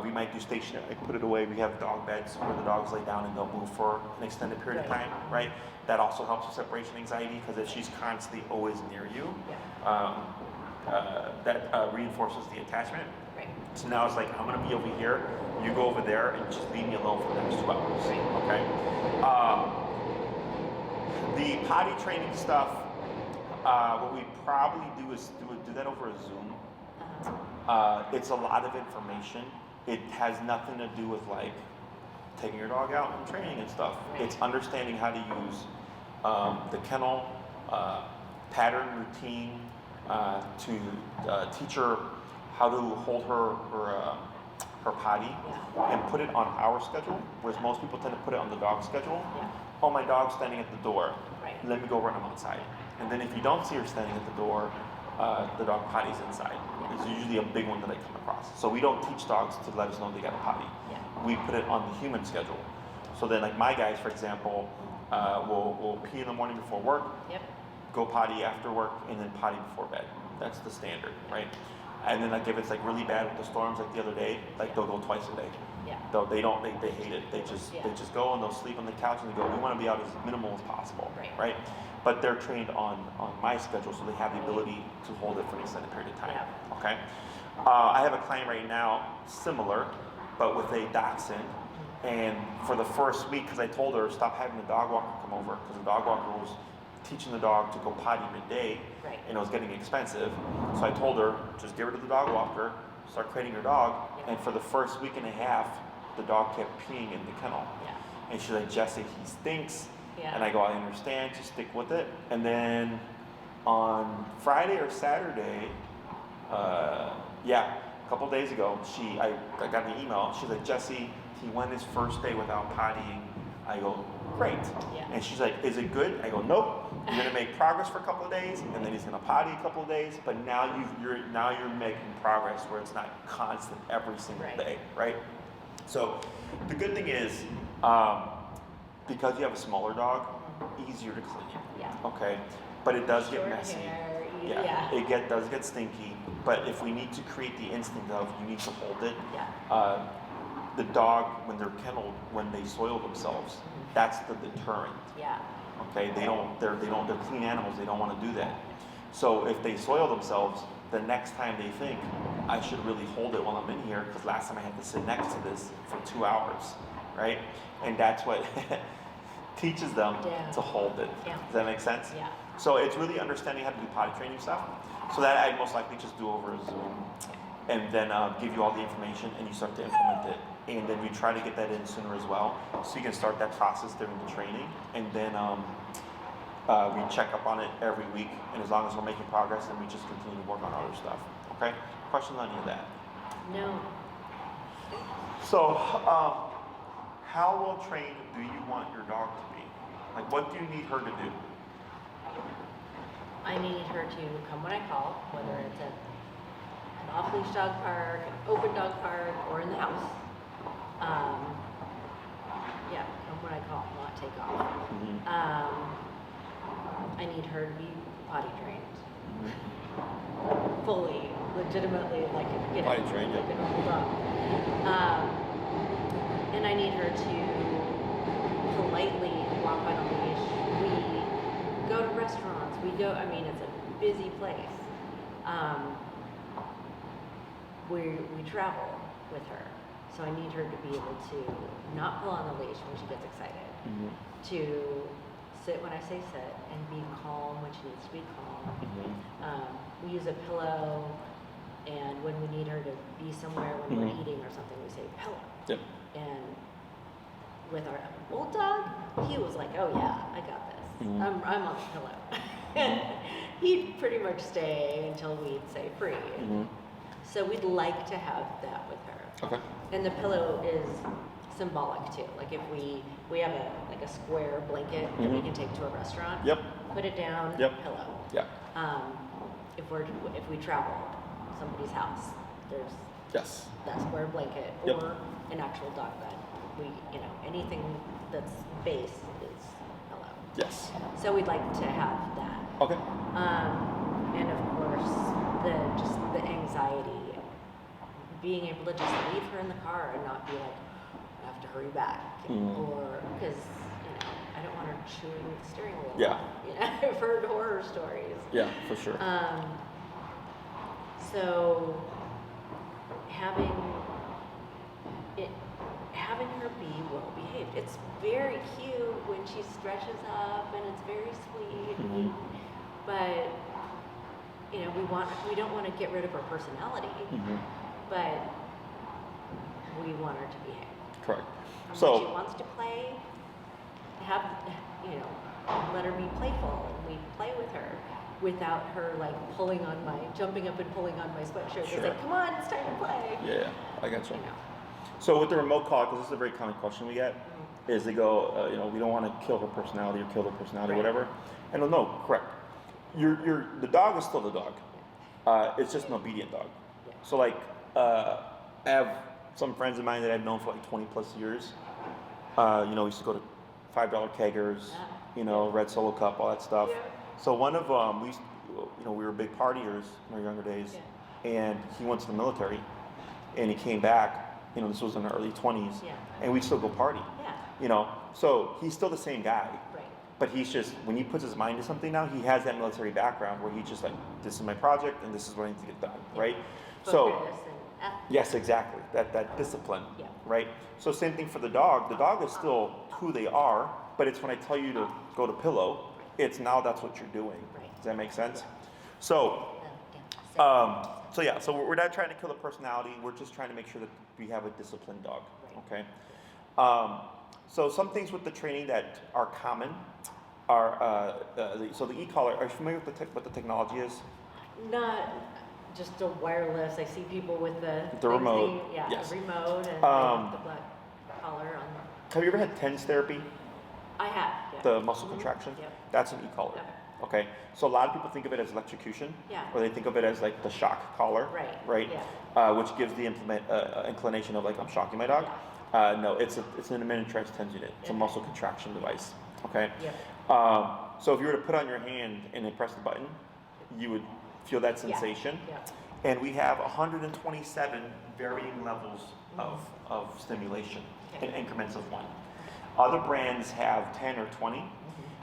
We might do stationary, put it away. We have dog beds where the dogs lay down and they'll move for an extended period of time, right? That also helps with separation anxiety because if she's constantly always near you, that reinforces the attachment. Right. So now it's like, I'm gonna be over here, you go over there and just leave me alone for the next 2 hours, okay? The potty training stuff, what we probably do is do that over a Zoom. It's a lot of information. It has nothing to do with like taking your dog out and training and stuff. Right. It's understanding how to use the kennel pattern routine to teach her how to hold her potty and put it on our schedule, whereas most people tend to put it on the dog's schedule. Yeah. Oh, my dog's standing at the door. Right. Let me go run him outside. And then if you don't see her standing at the door, the dog potty's inside. It's usually a big one that I come across. So we don't teach dogs to let us know they got a potty. Yeah. We put it on the human schedule. So then like my guys, for example, will pee in the morning before work, Yep. go potty after work, and then potty before bed. That's the standard, right? And then like if it's like really bad with the storms like the other day, like they'll go twice a day. Yeah. They hate it. They just go and they'll sleep on the couch and they go, we want to be out as minimal as possible, Right. But they're trained on my schedule, so they have the ability to hold it for an extended period of time. Yeah. Okay. I have a client right now, similar, but with a dachshund, And for the first week, because I told her, stop having the dog walker come over, because the dog walker was teaching the dog to go potty midday, Right. and it was getting expensive. So I told her, just get rid of the dog walker, start crating your dog. Yeah. And for the first week and a half, the dog kept peeing in the kennel. Yeah. And she's like, Jesse, he stinks. Yeah. And I go, I understand, just stick with it. And then on Friday or Saturday, a couple days ago, I got an email. She's like, Jesse, he went his first day without pottying. I go, great. Yeah. And she's like, is it good? I go, nope. You're gonna make progress for a couple of days, and then he's gonna potty a couple of days. But now you're making progress where it's not constant every single Right. day, right? So the good thing is, because you have a smaller dog, easier to clean. Yeah. Okay, but it does get Short messy. hair, Yeah, it does get stinky. But if we need to create the instinct of you need to hold it, Yeah. the dog when they're kenneled, when they soil themselves, that's the deterrent. Yeah. Okay, they're clean animals. They don't want to do that. So if they soil themselves, the next time they think, I should really hold it while I'm in here, because last time I had to sit next to this for 2 hours, right? And that's what teaches them Yeah. to hold it. Yeah. Does that make sense? Yeah. So it's really understanding how to do potty training stuff. So that I'd most likely just do over Zoom, and then give you all the information, and you start to implement it. And then we try to get that in sooner as well, so you can start that process during the training. And then we check up on it every week, and as long as we're making progress, then we just continue to work on other stuff. Okay? Questions on any of that? No. So, how well trained do you want your dog to be? Like, what do you need her to do? I need her to come when I call, whether it's at an off-leash dog park, an open dog park, or in the house. Yeah, come when I call, not take off. Mm-hmm. I need her to be potty trained. Fully, legitimately, like, Potty trained, like a normal dog. And I need her to politely walk on a leash. We go to restaurants. It's a busy place. We travel with her. So I need her to be able to not pull on the leash when she gets excited. Mm-hmm. To sit when I say sit and be calm when she needs to be calm. Mm-hmm. We use a pillow, and when we need her to be somewhere when we're eating or something, we say pillow. Yep. And with our old dog, he was like, oh yeah, I got this. I'm on the pillow. He'd pretty much stay until we'd say free. So we'd like to have that with her. Okay. And the pillow is symbolic too. Like if we have a square blanket that we can take to a restaurant. Yep. Put it down. Yep. Pillow. Yeah. If we travel somebody's house, there's Yes. that square blanket Yep. or an actual dog bed. Anything that's base is pillow. Yes. So we'd like to have that. Okay. And of course, the anxiety, being able to just leave her in the car and not be like, I have to hurry back, or because I don't want her chewing the steering wheel. Yeah. I've heard horror stories. Yeah, for sure. So having her be well behaved. It's very cute when she stretches up and it's very sweet. But we don't want to get rid of her personality, but we want her to behave. Correct. And So when she wants to play, let her be playful, and we play with her without her like jumping up and pulling on my sweatshirt. Sure. It's like, come on, it's time to play. yeah, I got you. You know. So with the remote call, because this is a very common question we get, is they go, we don't want to kill her personality or kill their personality, or Right. whatever. And no, correct. The dog is still the dog. It's just an obedient dog. Yeah. So like, I have some friends of mine that I've known for like 20 plus years. We used to go to $5 keggers, Red Solo Cup, all that stuff. Yeah. So one of we were big partiers in our younger days, and he went to the military, and he came back. This was in the early 20s, and we'd still go party. Yeah. So he's still the same guy. Right. But he's just, when he puts his mind to something now, he has that military background where he's just like, this is my project and this is what I need to get done, right? So, Focus and Yes, exactly. That discipline, Yeah. right? So same thing for the dog. The dog is still who they are, but it's when I tell you to go to pillow, it's now that's what you're doing. Right. Does that make sense? So, so we're not trying to kill the personality. We're just trying to make sure that we have a disciplined dog. Right. Okay. So some things with the training that are common are so the e-collar. Are you familiar with what the technology is? Not just a wireless. I see people with the remote. Yeah, Yes. the remote and the black collar on. Have you ever had TENS therapy? I have. Yeah. The muscle contraction? Yep. That's an e-collar. Okay. So a lot of people think of it as electrocution. Yeah. Or they think of it as like the shock collar. Right. Right. Yeah. Which gives the inclination of like I'm shocking my dog. Yeah. No, it's an miniaturized TENS unit. It's a muscle contraction device. Okay. Yeah. So if you were to put on your hand and then press the button, you would feel that sensation. Yeah. And we have 127 varying levels of stimulation in increments of 1. Other brands have 10 or 20.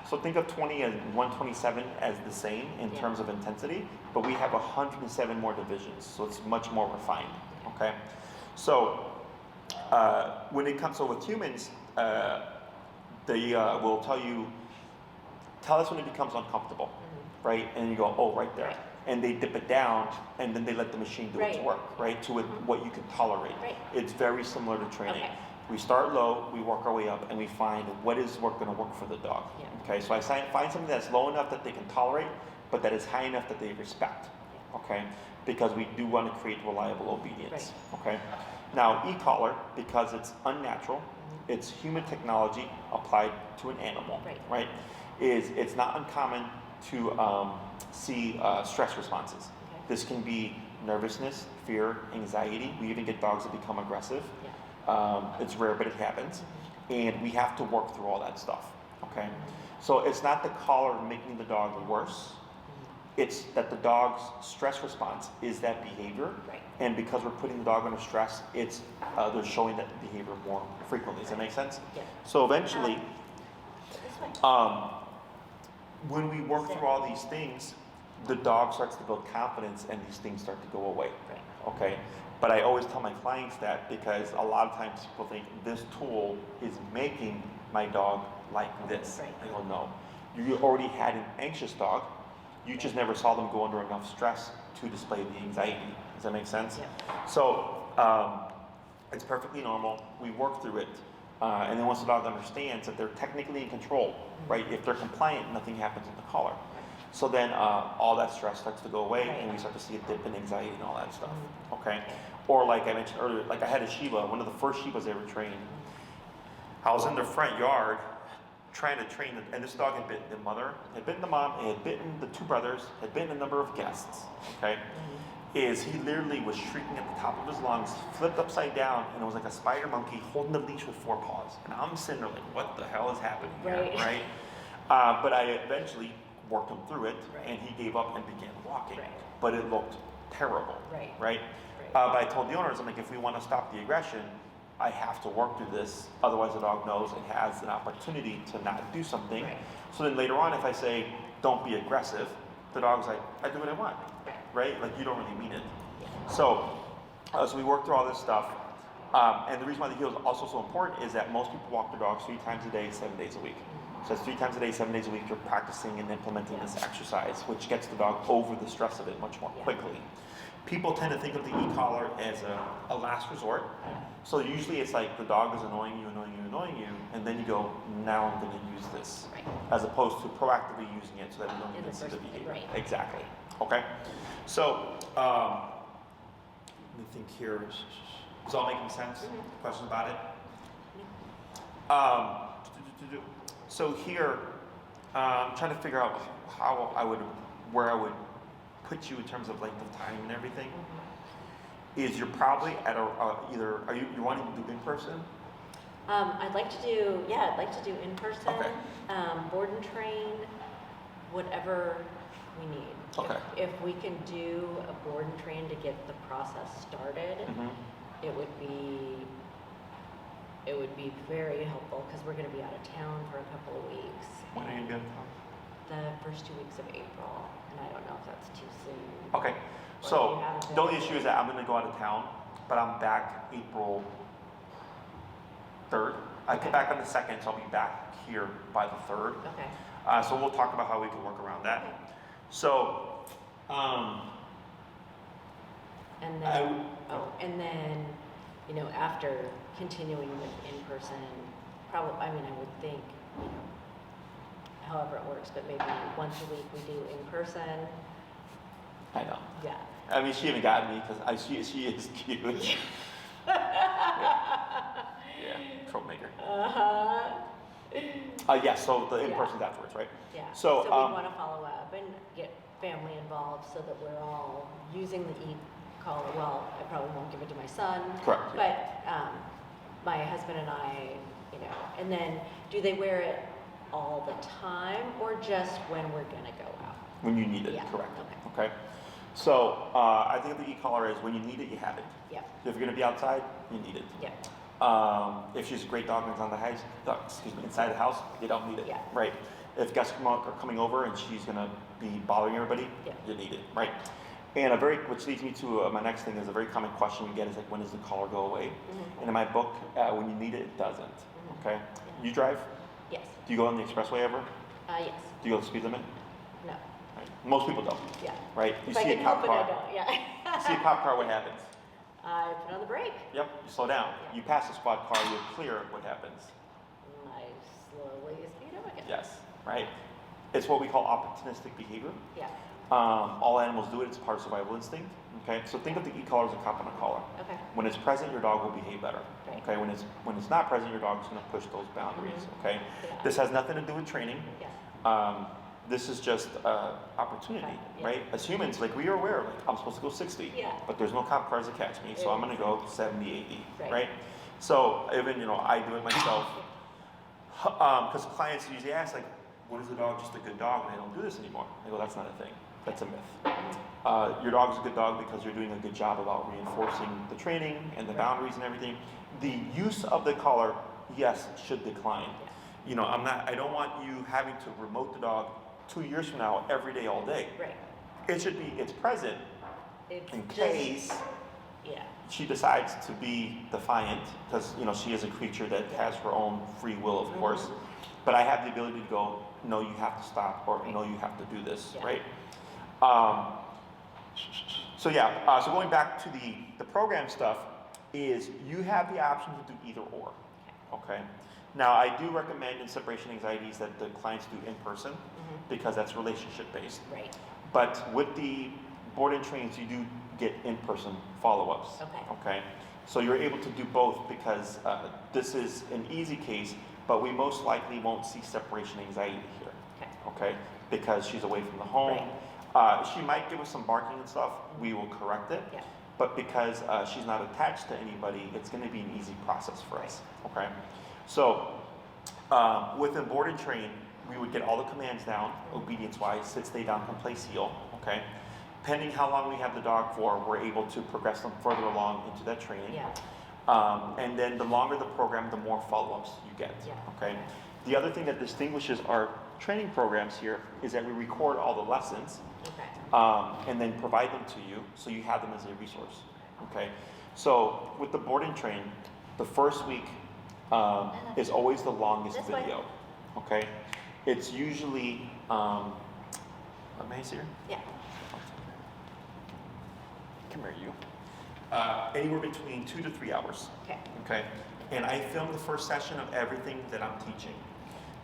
So think of 20 and 127 as the same in terms of intensity, but we have 107 more divisions, so it's much more refined. Okay. So when it comes with humans, they will tell us when it becomes uncomfortable, right? And you go, oh, right there. And they dip it down, and then they let the machine do its work, right? To what you can tolerate. Right. It's very similar to training. Okay. We start low, we work our way up, and we find what is going to work for the dog. Yeah. Okay, so I find something that's low enough that they can tolerate, but that is high enough that they respect. Okay, because we do want to create reliable obedience. Right. Okay. Now, e-collar, because it's unnatural, it's human technology applied to an animal. Right. It's not uncommon to see stress responses. Okay. This can be nervousness, fear, anxiety. We even get dogs that become aggressive. It's rare, but it happens. And we have to work through all that stuff, okay? So it's not the collar making the dog worse. It's that the dog's stress response is that behavior. Right. And because we're putting the dog under stress, it's they're showing that behavior more frequently. Does that make sense? Yeah. So eventually, This way. when we work through all these things, the dog starts to build confidence and these things start to go away. Right. Okay? But I always tell my clients that because a lot of times people think this tool is making my dog like this. Right. I go, no. You already had an anxious dog. You just never saw them go under enough stress to display the anxiety. Does that make sense? Yeah. So it's perfectly normal. We work through it. And then once the dog understands that they're technically in control, right? If they're compliant, nothing happens with the collar. So then all that stress starts to go away and we start to see a dip in anxiety and all that stuff, okay? Or like I mentioned earlier, like I had a Shiba, one of the first Shibas I ever trained. I was in the front yard trying to train, and this dog had bitten the mother, had bitten the mom, it had bitten the 2 brothers, had bitten a number of guests, okay? Is he literally was shrieking at the top of his lungs, flipped upside down, and it was like a spider monkey holding the leash with 4 paws. And I'm sitting there like, what the hell is happening here, right? But I eventually worked him through it, and he gave up and began walking. But it looked terrible, right? But I told the owners, I'm like, if we want to stop the aggression, I have to work through this. Otherwise, the dog knows and has an opportunity to not do something. So then later on, if I say, don't be aggressive, the dog's like, I do what I want, right? Like, you don't really mean it. So we work through all this stuff. And the reason why the heel is also so important is that most people walk their dogs 3 times a day, 7 days a week. So it's 3 times a day, 7 days a week, you're practicing and implementing this exercise, which gets the dog over the stress of it much more quickly. People tend to think of the e-collar as a last resort. So usually it's like the dog is annoying you, and then you go, now I'm going to use this. As opposed to proactively using it so that we don't even see the behavior. Exactly. Okay? So, let me think here. Is all making sense? Questions about it? So here, I'm trying to figure out where I would put you in terms of length of time and everything. Is you're probably at either, are you wanting to do in person? I'd like to do in person, board and train, whatever we need. Okay. If we can do a board and train to get the process started, it would be very helpful because we're going to be out of town for a couple of weeks. When are you going to be out? The first 2 weeks of April, and I don't know if that's too soon. Okay. So the only issue is that I'm going to go out of town but I'm back April 3rd. I come back on the 2nd, so I'll be back here by the 3rd. Okay. So we'll talk about how we can work around that. Okay. So, And then, and then, you know, after continuing with in-person, probably, I mean, I would think, you know, however it works, but maybe once a week we do in-person. I know. Yeah. I mean, she even got me because she is cute. Yeah, troublemaker. Yeah, so the in-person's afterwards, right? Yeah. So, we want to follow up and get family involved so that we're all using the e-collar. Well, I probably won't give it to my son. Correct. But my husband and I, you know, and then do they wear it all the time or just when we're going to go out? When you need it, Yeah. correct. Okay. Okay. So I think the e-collar is when you need it, you have it. Yeah. If you're going to be outside, you need it. Yeah. If she's a great dog and it's on the house, inside the house, you don't need it. Yeah. Right. If guests are coming over and she's going to be bothering everybody, Yeah. you need it. Right. And which leads me to my next thing is a very common question we get is like, when does the collar go away? Mm-hmm. And in my book, when you need it, it doesn't. Mm-hmm. Okay. Yeah. You drive? Yes. Do you go on the expressway ever? Yes. Do you go the speed limit? No. Right. Most people don't. Yeah. Right. You If I see a can cop help it, I car. don't. Yeah. You see a cop car, what happens? I put on the brake. Yep, you slow down. Yeah. You pass a squad car, you're clear, what happens? I slowly speed up again. Yes, right? It's what we call opportunistic behavior. Yeah. All animals do it, it's part of survival instinct. Okay, so think of the e-collar as a cop on a collar. Okay. When it's present, your dog will behave better. Right. Okay, when it's not present, your dog is going to push those boundaries. Mhm. Okay, Yeah. this has nothing to do with training. Yeah. This is just opportunity, Right, yeah. right? As humans, like we are aware, like I'm supposed to go 60, Yeah. but there's no cop cars that catch me, so I'm going to go 70, 80, Right. right? So even, I do it myself. Because clients usually ask, like, what is the dog just a good dog? And I don't do this anymore. I go, that's not a thing. That's a myth. Your dog is a good dog because you're doing a good job about reinforcing the training and the boundaries and everything. The use of the collar, yes, should decline. I don't want you having to remote the dog 2 years from now, every day, all day. Right. It should be, it's present It's in just- case Yeah. she decides to be defiant, because she is a creature that has her own free will, of course. But I have the ability to go, no, you have to stop, or no, you have to do this, Yeah. right? So going back to the program stuff, is you have the option to do either or, okay? Now, I do recommend in separation anxieties that the clients do in person, because that's relationship based. Right. But with the board and trains, you do get in-person follow-ups. Okay. So you're able to do both because this is an easy case, but we most likely won't see separation anxiety here. Okay. Because she's away from the home. She might give us some barking and stuff. We will correct it. Yeah. But because she's not attached to anybody, it's going to be an easy process for us. Okay. So within board and train, we would get all the commands down, obedience-wise, sit, stay down, come place, heel. Okay. Pending how long we have the dog for, we're able to progress them further along into that training. Yeah. And then the longer the program, the more follow-ups you get. Yeah. Okay. The other thing that distinguishes our training programs here is that we record all the lessons Okay. and then provide them to you, so you have them as a resource. Okay. So with the board and train, the first week is always the longest This way. video. Okay. It's usually, may I see her? Yeah. Come here, you. Anywhere between 2 to 3 hours. Okay. Okay. And I film the first session of everything that I'm teaching.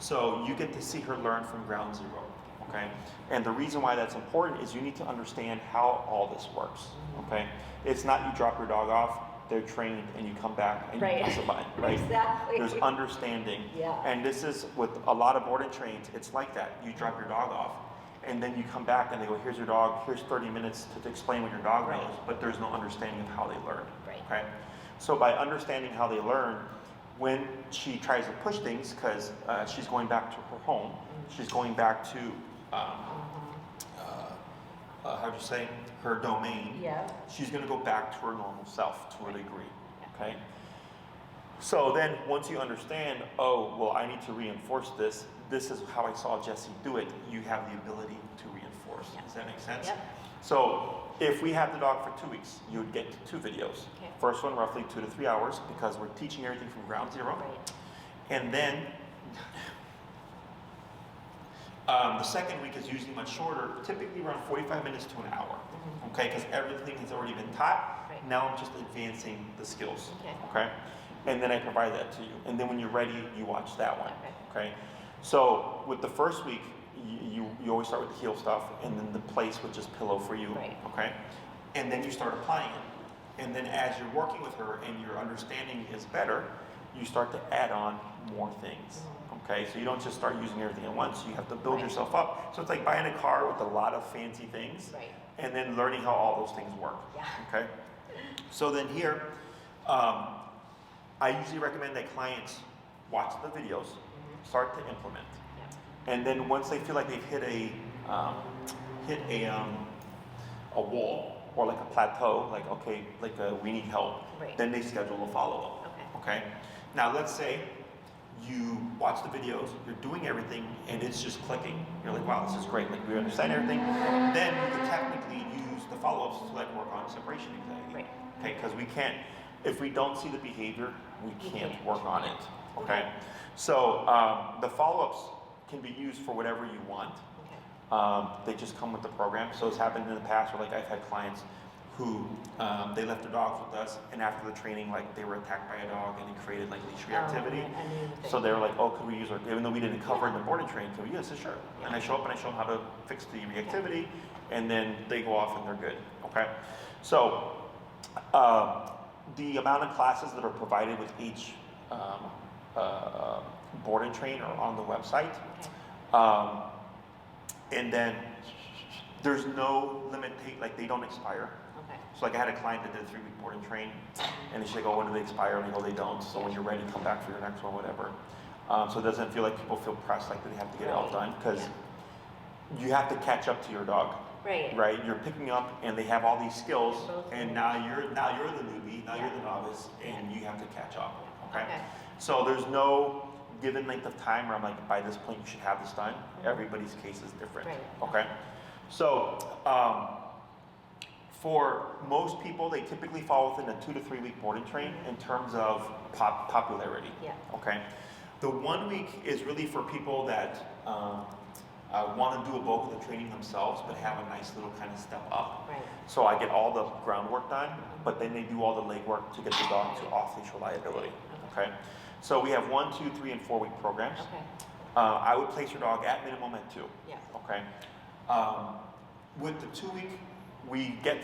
So you get to see her learn from ground zero. Okay. And the reason why that's important is you need to understand how all this works. Okay. It's not you drop your dog off, they're trained, and you come back and Right. you press a button. Right. Exactly. There's understanding. Yeah. And this is with a lot of board and trains, it's like that. You drop your dog off, and then you come back and they go, here's your dog, here's 30 minutes to explain what your dog Right. knows, but there's no understanding of how they learn. Right. Okay? So by understanding how they learn, when she tries to push things, because she's going back to her home, she's going back to, how'd you say, her domain, Yeah. she's going to go back to her normal self to a degree. Okay? So then once you understand, oh, well, I need to reinforce this, this is how I saw Jesse do it, you have the ability to reinforce. Yeah. Does that make sense? Yep. So if we have the dog for 2 weeks, you would get 2 videos. Okay. First one roughly 2 to 3 hours because we're teaching everything from ground zero. Right. And then the second week is usually much shorter, typically around 45 minutes to an hour. Okay, because everything has already been taught. Right. Now I'm just advancing the skills. Okay. Okay, and then I provide that to you. And then when you're ready, you watch that one. Okay. Okay, so with the first week, you always start with the heel stuff, and then the place with just pillow for you. Right. Okay, and then you start applying it. And then as you're working with her and your understanding is better, you start to add on more things. Okay, so you don't just start using everything at once. You have to build Right. yourself up. So it's like buying a car with a lot of fancy things, Right. and then learning how all those things work. Yeah. Okay, so then here, I usually recommend that clients watch the videos, start to implement, Yeah. and then once they feel like they've hit a wall or like a plateau, like okay, we need help, Right. then they schedule a follow-up. Okay. Okay. Now let's say you watch the videos, you're doing everything, and it's just clicking. You're like, wow, this is great. Like we understand everything. Then you can technically use the follow-ups to like work on separation anxiety. Right. Okay, because we can't, if we don't see the behavior, we can't work on it. Okay. So the follow-ups can be used for whatever you want. Okay. They just come with the program. So it's happened in the past where like I've had clients who they left their dogs with us, and after the training, like they were attacked by a dog, and it created like leash reactivity. I knew the So thing. they were like, oh, could we use our, even though we didn't cover in the boarding training, could we use it? Sure. And I show up and I show them how to fix the reactivity, and then they go off and they're good. Okay. So the amount of classes that are provided with each board and train are on the website. And then there's no limitation, like they don't expire. Okay. So like I had a client that did a 3-week board and train, and she's like, oh, when do they expire? And I go, they don't. So when you're ready, come back for your next one, whatever. So it doesn't feel like people feel pressed like they have to get it all done, because you have to catch up to your dog. Right. Right? You're picking up, and they have all these skills, Both and now you're the newbie, now you're the novice, and you have to catch up. Okay? Okay. So there's no given length of time where I'm like, by this point you should have this done. Everybody's case is different. Right. Okay? So for most people, they typically fall within a 2 to 3 week board and train in terms of popularity. Yeah. Okay? The 1 week is really for people that want to do a bulk of the training themselves, but have a nice little kind of step up. Right. So I get all the groundwork done, but then they do all the legwork to get the dog to off-leash reliability. Okay? So we have 1, 2, 3, and 4 week programs. Okay. I would place your dog at minimum at 2. Yeah. Okay? With the 2 week, we get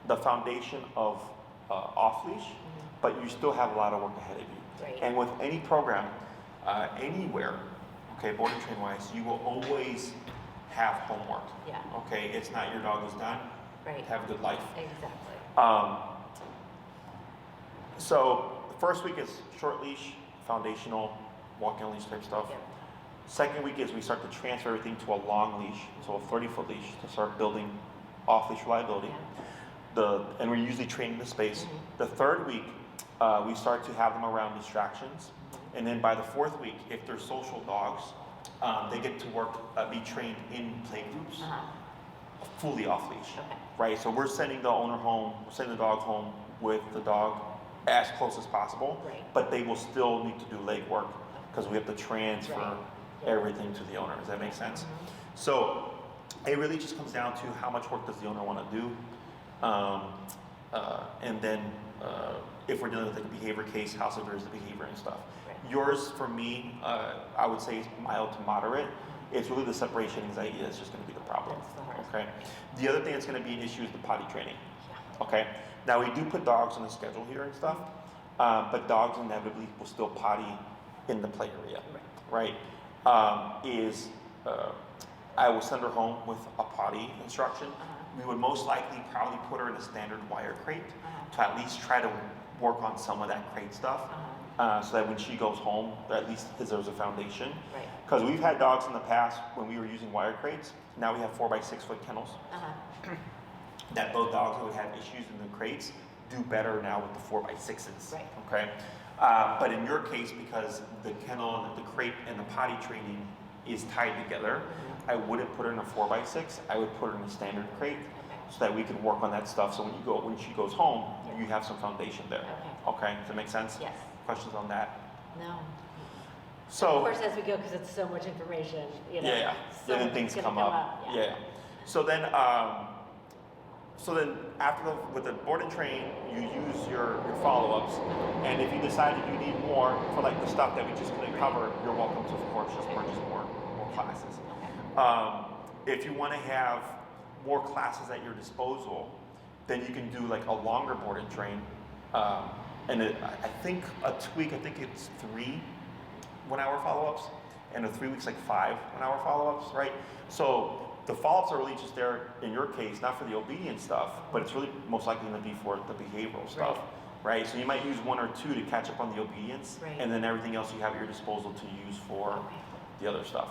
the foundation of off-leash, but you still have a lot of work ahead of you. Right. And with any program, anywhere, okay, board and train wise, you will always have homework. Yeah. Okay, it's not your dog is done. Right. Have a good life. Exactly. So the first week is short leash, foundational, walking on leash type stuff. Yeah. Second week is we start to transfer everything to a long leash, so a 30-foot leash to start building off-leash reliability. And we're usually training the space. The third week, we start to have them around distractions. And then by the fourth week, if they're social dogs, they get to be trained in play groups, fully off-leash. Okay. Right, so we're sending the owner home, we're sending the dog home with the dog as close as possible, Right. but they will still need to do leg work because we have to transfer Right. everything to the owner. Does that make sense? So it really just comes down to how much work does the owner want to do, and then if we're dealing with like a behavior case, how severe is the behavior and stuff. Right. Yours, for me, I would say is mild to moderate. It's really the separation anxiety that's just going to be the problem. That's the hardest. Okay. The other thing that's going to be an issue is the potty training. Yeah. Okay. Now we do put dogs on the schedule here and stuff, but dogs inevitably will still potty in the play area. Right. I will send her home with a potty instruction. We would most likely probably put her in a standard wire crate to at least try to work on some of that crate stuff, so that when she goes home, at least there's a foundation. Right. Because we've had dogs in the past when we were using wire crates. Now we have 4 by 6 foot kennels. That those dogs that would have issues in the crates do better now with the 4 by 6s. Right. Okay. But in your case, because the kennel and the crate and the potty training is tied together, I wouldn't put her in a 4 by 6. I would put her in a standard crate, so that we can work on that stuff. So when she goes home, Yeah. you have some foundation there. Okay, does that make sense? Yes. Questions on that? No. So Of course, as we go, because it's so much information, you know. yeah, so then things it's come gonna up. Yeah. Yeah. So then after with the board and train, you use your follow-ups, and if you decided you need more for like the stuff that we just couldn't cover, you're welcome to, of course, just purchase more classes. If you want to have more classes at your disposal, then you can do like a longer board and train. And I think a tweak, I think it's 3 1-hour follow-ups, and a 3 weeks like 5 1-hour follow-ups, right? So the follow-ups are really just there in your case, not for the obedience stuff, but it's really most likely going to be for the behavioral stuff, right? So you might use 1 or 2 to catch up on the obedience, and then everything else you have at your disposal to use for the other stuff.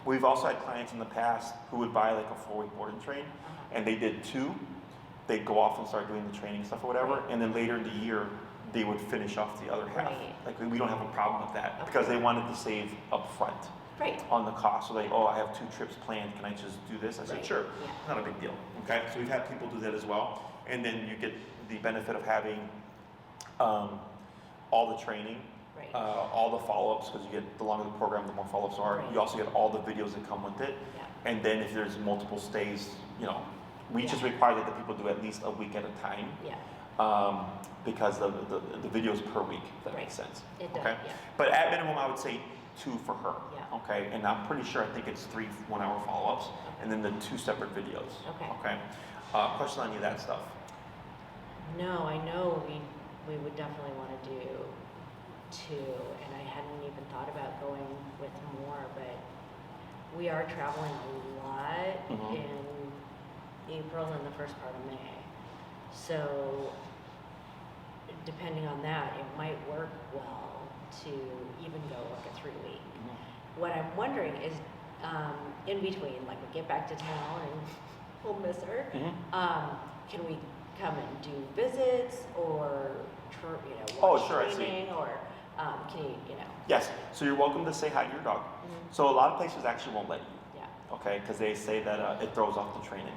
We've also had clients in the past who would buy like a 4-week board and train, and they did 2. They'd go off and start doing the training stuff or whatever, and then later in the year, they would finish off the other half. Like we don't have a problem with that because they wanted to save up front on the cost. So they, I have 2 trips planned. Can I just do this? I said, sure. Not a big deal. Okay. So we've had people do that as well. And then you get the benefit of having all the training, all the follow-ups, because you get the longer the program, the more follow-ups are. You also get all the videos that come with it. And then if there's multiple stays, we just require that the people do at least a week at a time. Because the videos per week, if that makes sense. It does, okay? But at minimum, I would say 2 for her. Okay, and I'm pretty sure I think it's 3 1-hour follow-ups, and then the 2 separate videos. Okay. Question on any of that stuff? No, I know we would definitely want to do 2, and I hadn't even thought about going with more, but we are traveling a lot in April and the first part of May. So depending on that, it might work well to even go like a 3-week. What I'm wondering is, in between, like we get back to town and we'll miss her, can we come and do visits or, watch training, or can you, Yes, so you're welcome to say hi to your dog. So a lot of places actually won't let you. Okay, because they say that it throws off the training.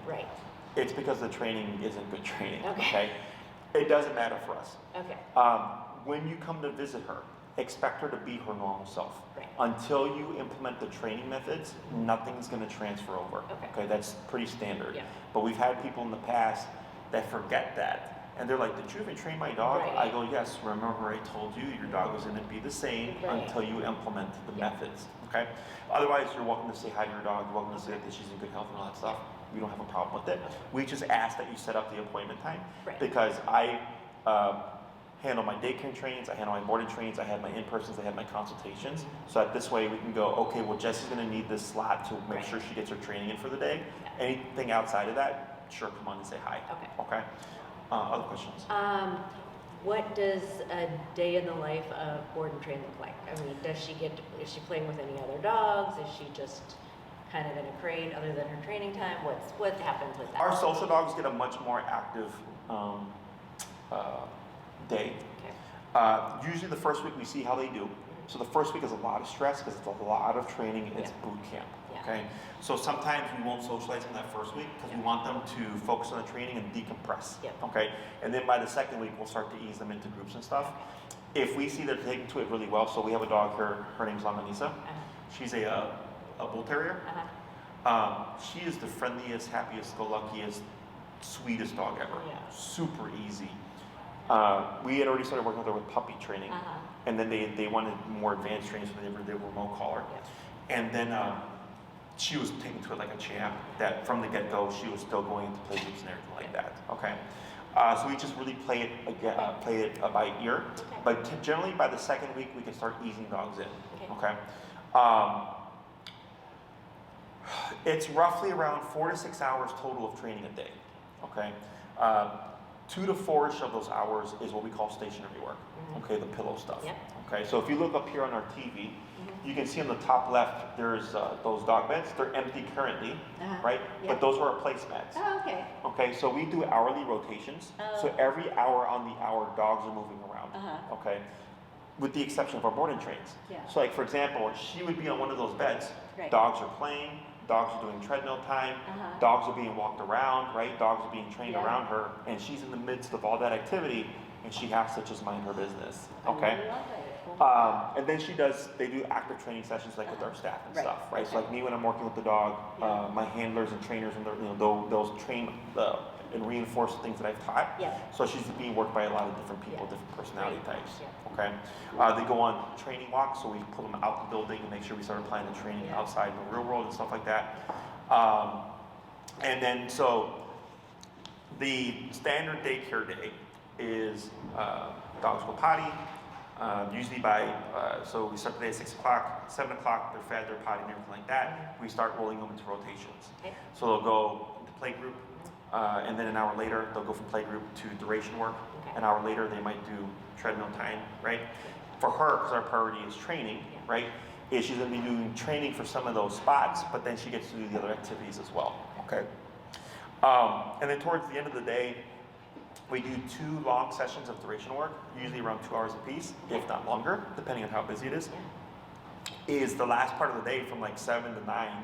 It's because the training isn't good training. Okay. It doesn't matter for us. When you come to visit her, expect her to be her normal self. Until you implement the training methods, nothing's going to transfer over. Okay, that's pretty standard. But we've had people in the past that forget that, and they're like, "Did you even train my dog?" I go, "Yes. Remember, I told you your dog was going to be the same until you implement the methods." Okay. Otherwise, you're welcome to say hi to your dog. You're welcome to say that she's in good health and all that stuff. We don't have a problem with it. We just ask that you set up the appointment time because I handle my daycare trainings, I handle my boarding trainings, I have my in-persons, I have my consultations. So that this way we can go, okay, well, Jessie's going to need this slot to make sure she gets her training in for the day. Anything outside of that, sure, come on and say hi. Okay. Other questions? What does a day in the life of board and train look like? I mean, is she playing with any other dogs? Is she just kind of in a crate other than her training time? What happens with that? Our social dogs get a much more active day. Usually the first week we see how they do. So the first week is a lot of stress because it's a lot of training. It's boot camp. Okay. So sometimes we won't socialize them that first week because we want them to focus on the training and decompress. Okay. And then by the second week we'll start to ease them into groups and stuff. If we see they're taking to it really well, so we have a dog here. Her name's Longanisa. She's a bull terrier. She is the friendliest, happiest, go luckiest, sweetest dog ever. Super easy. We had already started working with her with puppy training, and then they wanted more advanced training, so they were remote collar. And then she was taken to it like a champ. That from the get-go, she was still going into play groups and everything like that. Okay. So we just really play it by ear. But generally, by the second week, we can start easing dogs in. Okay. It's roughly around 4 to 6 hours total of training a day. Okay. 2 to 4-ish of those hours is what we call stationary work. Okay, the pillow stuff. Okay, so if you look up here on our TV, you can see on the top left there's those dog beds. They're empty currently, right? But those are our placemats. Okay, so we do hourly rotations. So every hour on the hour, dogs are moving around. Okay, with the exception of our boarding trains. So like for example, she would be on one of those beds. Dogs are playing, dogs are doing treadmill time, dogs are being walked around, right? Dogs are being trained around her, and she's in the midst of all that activity, and she has to just mind her business, okay? I love it. And then they do active training sessions like with our staff and Right. stuff, right? So Okay. like me when I'm working with the dog, my handlers and trainers, and they'll train and reinforce the things that I've taught. Yeah. So she's being worked by a lot of different people, Yeah. different personality Great. types. Yeah. Okay. They go on training walks, so we pull them out the building and make sure we start applying the training Yeah. outside in the real world and stuff like that. And then so the standard daycare day is dogs go potty. Usually so we start the day at 6 o'clock, 7 o'clock, they're fed, they're potty and everything like that. We start rolling them into rotations. Okay. So they'll go into play group, and then an hour later, they'll go from play group to duration work. Okay. An hour later, they might do treadmill time, right? For her, because our priority is training, right? Is she's gonna be doing training for some of those spots, but then she gets to do the other activities as well, okay? And then towards the end of the day, we do 2 long sessions of duration work, usually around 2 hours apiece, if not longer, depending on how busy it is. Is the last part of the day from like 7 to 9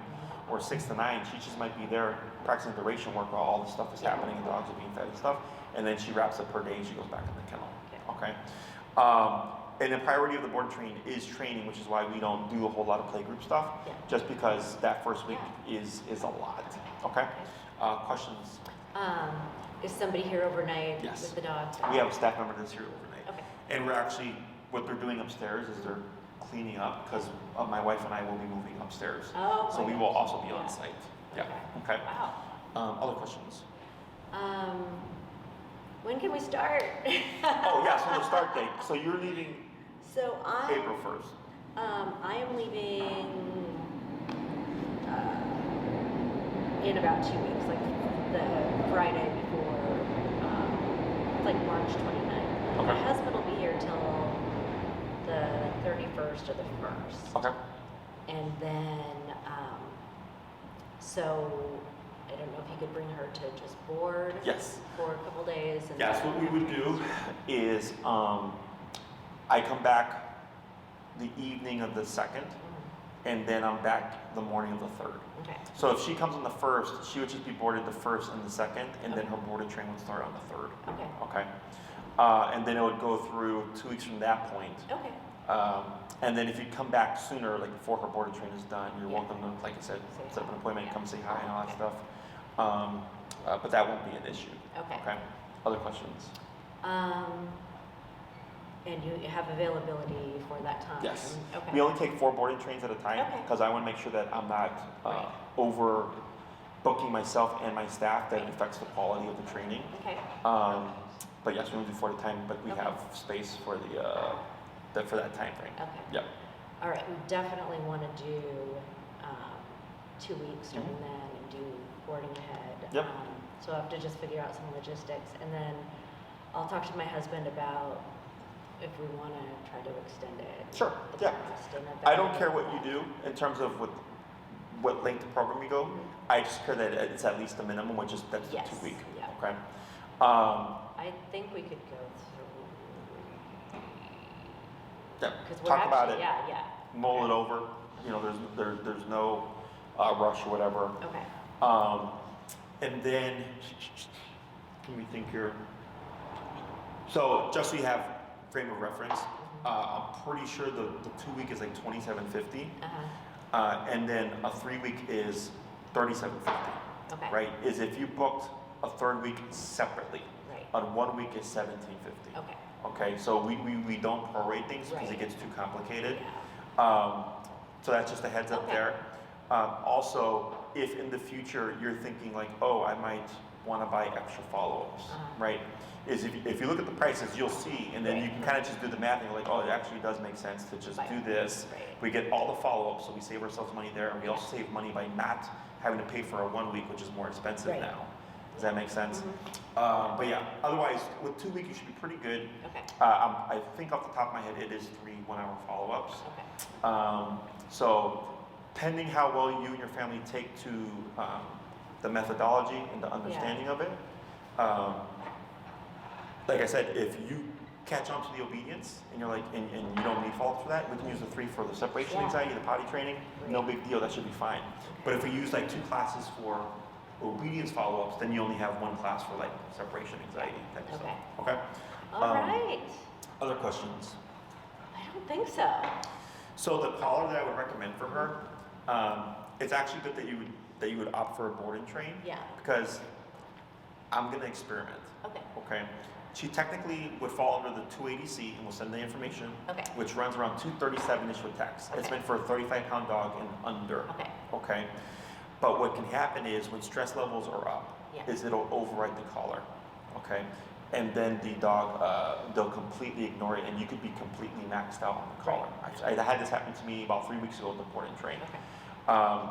or 6 to 9, she just might be there practicing duration work while all this stuff is happening and dogs are being fed and stuff. And then she wraps up her day and she goes back in the kennel, okay? And the priority of the board train is training, which is why we don't do a whole lot of playgroup stuff, just because that first week is a lot, okay? Questions? Is somebody here overnight Yes. with the dogs? We have a staff member that's here overnight. Okay. And we're actually, what they're doing upstairs is they're cleaning up, because my wife and I will be moving upstairs. Oh, So my we will gosh. also be on Yeah. site. Yeah, okay. Wow. Other questions? When can we start? Oh, yeah, so the start date. So you're leaving So April 1st. I am leaving in about 2 weeks, like the Friday before, like March 29th. My Okay. husband will be here till the 31st or the 1st. Okay. And then, so I don't know if you could bring her to just board Yes. for a couple days. And Yes, then, what we would do is I come back the evening of the 2nd, and then I'm back the morning of the 3rd. Okay. So if she comes on the 1st, she would just be boarded the 1st and the 2nd, and then Okay. her boarded train would start on the 3rd. Okay. Okay. And then it would go through 2 weeks from that point. Okay. And then if you come back sooner, like before her boarded train is done, you're Yeah. welcome to, like I said, Say set up hi. an appointment, Yeah. come say hi and all that Okay. stuff. But that won't be an issue. Okay. Okay. Other questions? And you have availability for that time? Yes. Okay. We only take 4 boarding trains at a time Okay. because I want to make sure that I'm not Right. over booking myself and my staff that Right. affects the quality of the training. Okay. But yes, we only do 4 at a time, but we Okay. have space for for that time frame. Okay. Yep. All right, we definitely want to do 2 weeks starting Mhm. then and do boarding ahead. Yep. So I'll have to just figure out some logistics, and then I'll talk to my husband about if we want to try to extend it. Sure, the yeah. cost and I don't that. care what you do in terms of what length of program you go. Mhm. I just care that it's at least a minimum, which is that's Yes, 2 week. yeah. Okay. I think we could go through. Yeah. Because we're Talk actually, about it. yeah. Mull Okay. it over. You know, there's no rush or whatever. Okay. And then let me think here. So just so you have frame of reference, I'm pretty sure the 2 week is like $27.50, and then a 3 week is $37.50. Okay. Right? Is if you booked a 3rd week separately. Right. On 1 week is $17.50. Okay. Okay, so we don't prorate things because it Right. gets too complicated. Yeah. So that's just a heads up Okay. there. Also, if in the future you're thinking like, oh, I might want to buy extra follow-ups, right? Is if you look at the prices, you'll see, and then Right. you can kind of just do the math and you're like, oh, it actually does make sense to just Right. do this. Right. We get all the follow-ups, so we save ourselves money there, and we also save money by not having to pay for a 1 week, which is more expensive Right. now. Does that make sense? Mhm. But yeah, otherwise, with 2 weeks, you should be pretty good. Okay. I think off the top of my head, it is 3 1-hour follow-ups. Okay. So, pending how well you and your family take to the methodology and the understanding of it, like I said, if you catch on to the obedience, and you're like, and you don't need follow-ups for that, we can use the 3 for the separation Yeah. anxiety, the potty training, no big deal, that should be fine. But if we use like 2 classes for obedience follow-ups, then you only have 1 class for like separation anxiety type of stuff. Okay? All right. Other questions? I don't think so. So the collar that I would recommend for her, it's actually good that you would opt for a board and train. Yeah. Because I'm gonna experiment. Okay. Okay. She technically would fall under the 280C, and we'll send the information. Okay. Which runs around 237-ish with tax. It's Okay. meant for a 35-pound dog and under. Okay. Okay. But what can happen is when stress levels are up, Yeah. is it'll override the collar. Okay. And then the dog, they'll completely ignore it, and you could be completely maxed out on the collar. Right. I had this happen to me about 3 weeks ago with the board and train. Okay.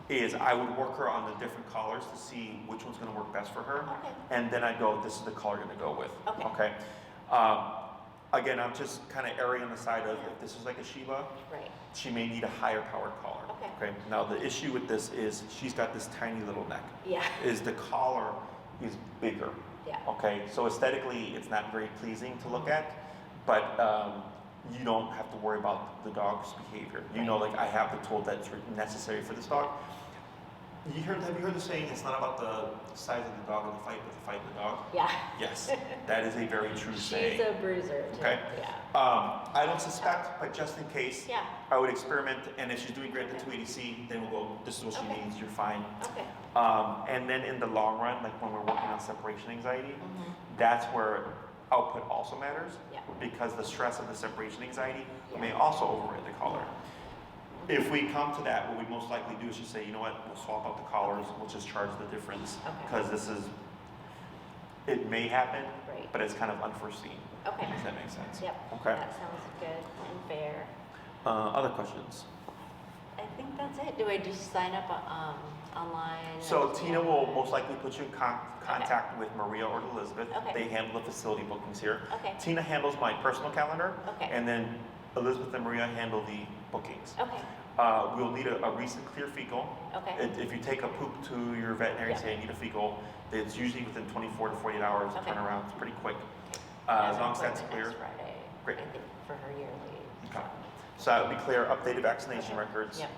Is I would work her on the different collars to see which one's going to work best for her, Okay. and then I go, this is the collar I'm going to go with. Okay. Again, I'm just kind of erring on the side of if this is like a Shiba, Right. she may need a higher powered collar. Okay. Now the issue with this is she's got this tiny little neck. Yeah. Is the collar is bigger. Yeah. Okay. So aesthetically, it's not very pleasing to look at, but you don't have to worry about the dog's behavior. You know, like I have the tool that's necessary for this dog. Have you heard the saying, it's not about the size of the dog in the fight, but the fight of the dog? Yeah. Yes, that is a very true saying. She's a bruiser too. Okay. Yeah. I don't suspect, but just in case, Yeah. I would experiment, and if she's doing great at the 280C, then we'll go, this is what she Okay. needs, you're fine. Okay. And then in the long run, like when we're working on separation anxiety, Mhm. that's where output also matters, Yeah. because the stress of the separation anxiety Yeah. may also override the collar. If we come to that, what we most likely do is just say, you know what, we'll swap out the collars, we'll just charge the difference, Okay. because it may happen, Right. but it's kind of unforeseen. Okay. If that makes sense. Yep. Okay. That sounds good and fair. Other questions? I think that's it. Do I just sign up online? So and- Tina will most likely put you in contact with Maria or Elizabeth. Okay. They handle the facility bookings here. Okay. Tina handles my personal calendar. Okay. And then Elizabeth and Maria handle the bookings. Okay. We'll need a recent clear fecal. Okay. If you take a poop to your veterinary and Yeah. say I need a fecal, it's usually within 24 to 48 hours to Okay. turn around. It's pretty quick. I As have long an as that's appointment clear. next Friday, Great. I think for her yearly. Okay. So that would be clear, updated vaccination Okay. records. Yep.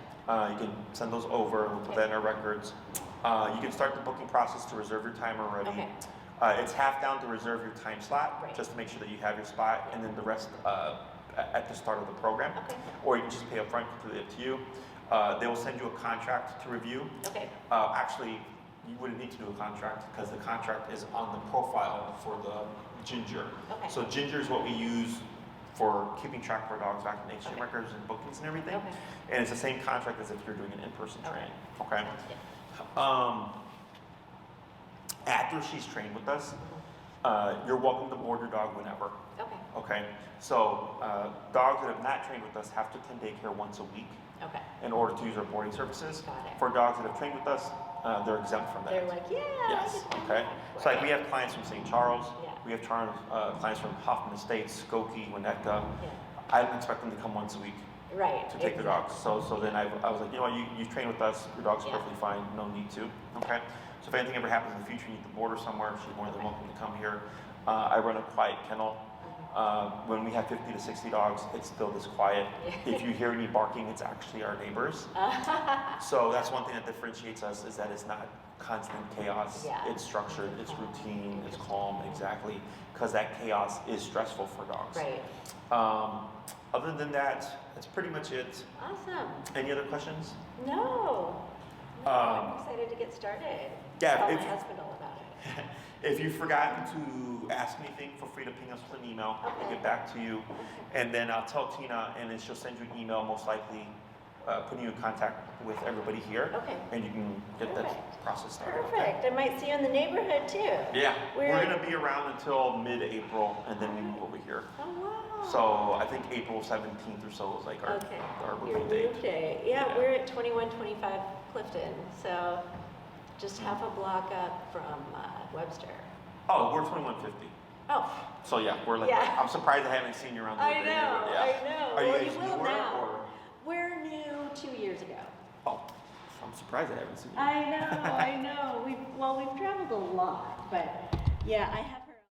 You can send those over, we'll put that in our records. You can start the booking process to reserve your time already. Okay. It's half down to reserve your time slot, Right. just to make sure that you have your spot, and then the rest at the start of the program. Okay. Or you can just pay up front, completely up to you. They will send you a contract to review. Okay. Actually, you wouldn't need to do a contract because the contract is on the profile for the Ginger. Okay. So Ginger is what we use for keeping track of our dog's vaccination Okay. records and bookings and everything. Okay. And it's the same contract as if you're doing an in-person Okay. training. Okay. Yeah. After she's trained with us, you're welcome to board your dog whenever. Okay. Okay. So dogs that have not trained with us have to attend daycare once a week Okay. in order to use our boarding services. Got it. For dogs that have trained with us, they're exempt from that. They're like, yeah. Yes, I can do okay. that. So like we have clients from St. Charles, Yeah. we have clients from Hoffman Estates, Skokie, Winnetka. Yeah. I don't expect them to come once a week Right. to take their dogs. So then I was like, you know what, you train with us, your dog's Yeah. perfectly fine, no need to, okay? So if anything ever happens in the future, you need to board her somewhere, she's more than welcome to come here. I run a quiet kennel. When we have 50 to 60 dogs, it's still this quiet. Yeah. If you hear any barking, it's actually our neighbors. So that's one thing that differentiates us, is that it's not constant chaos. Yeah. It's structured, it's routine, it's calm, exactly. Because that chaos is stressful for dogs. Right. Other than that, that's pretty much it. Awesome. Any other questions? No. No, Um, I'm excited to get started. yeah, Tell if- my husband all about it. If you've forgotten to ask anything, feel free to ping us with an email. We'll Okay. get back to you. And then I'll tell Tina, and then she'll send you an email, most likely putting you in contact with everybody here. Okay. And you can get that Perfect. process started. okay? Perfect. I might see you in the neighborhood too. Yeah, we're We're- going to be around until mid-April, and then we move over here. Oh, wow. So I think April 17th or so is like our Your moving date. move day. Yeah, Yeah. we're at 2125 Clifton, so just half a block up from Webster. Oh, we're 2150. Oh, So yeah, we're like, Yeah. I'm surprised I haven't seen you around the I neighborhood. know, Yeah. I know. Are you Well, guys you will newer, now. or? We're new 2 years ago. Oh, I'm surprised I haven't seen you. I know, I know. We've traveled a lot, but yeah, I have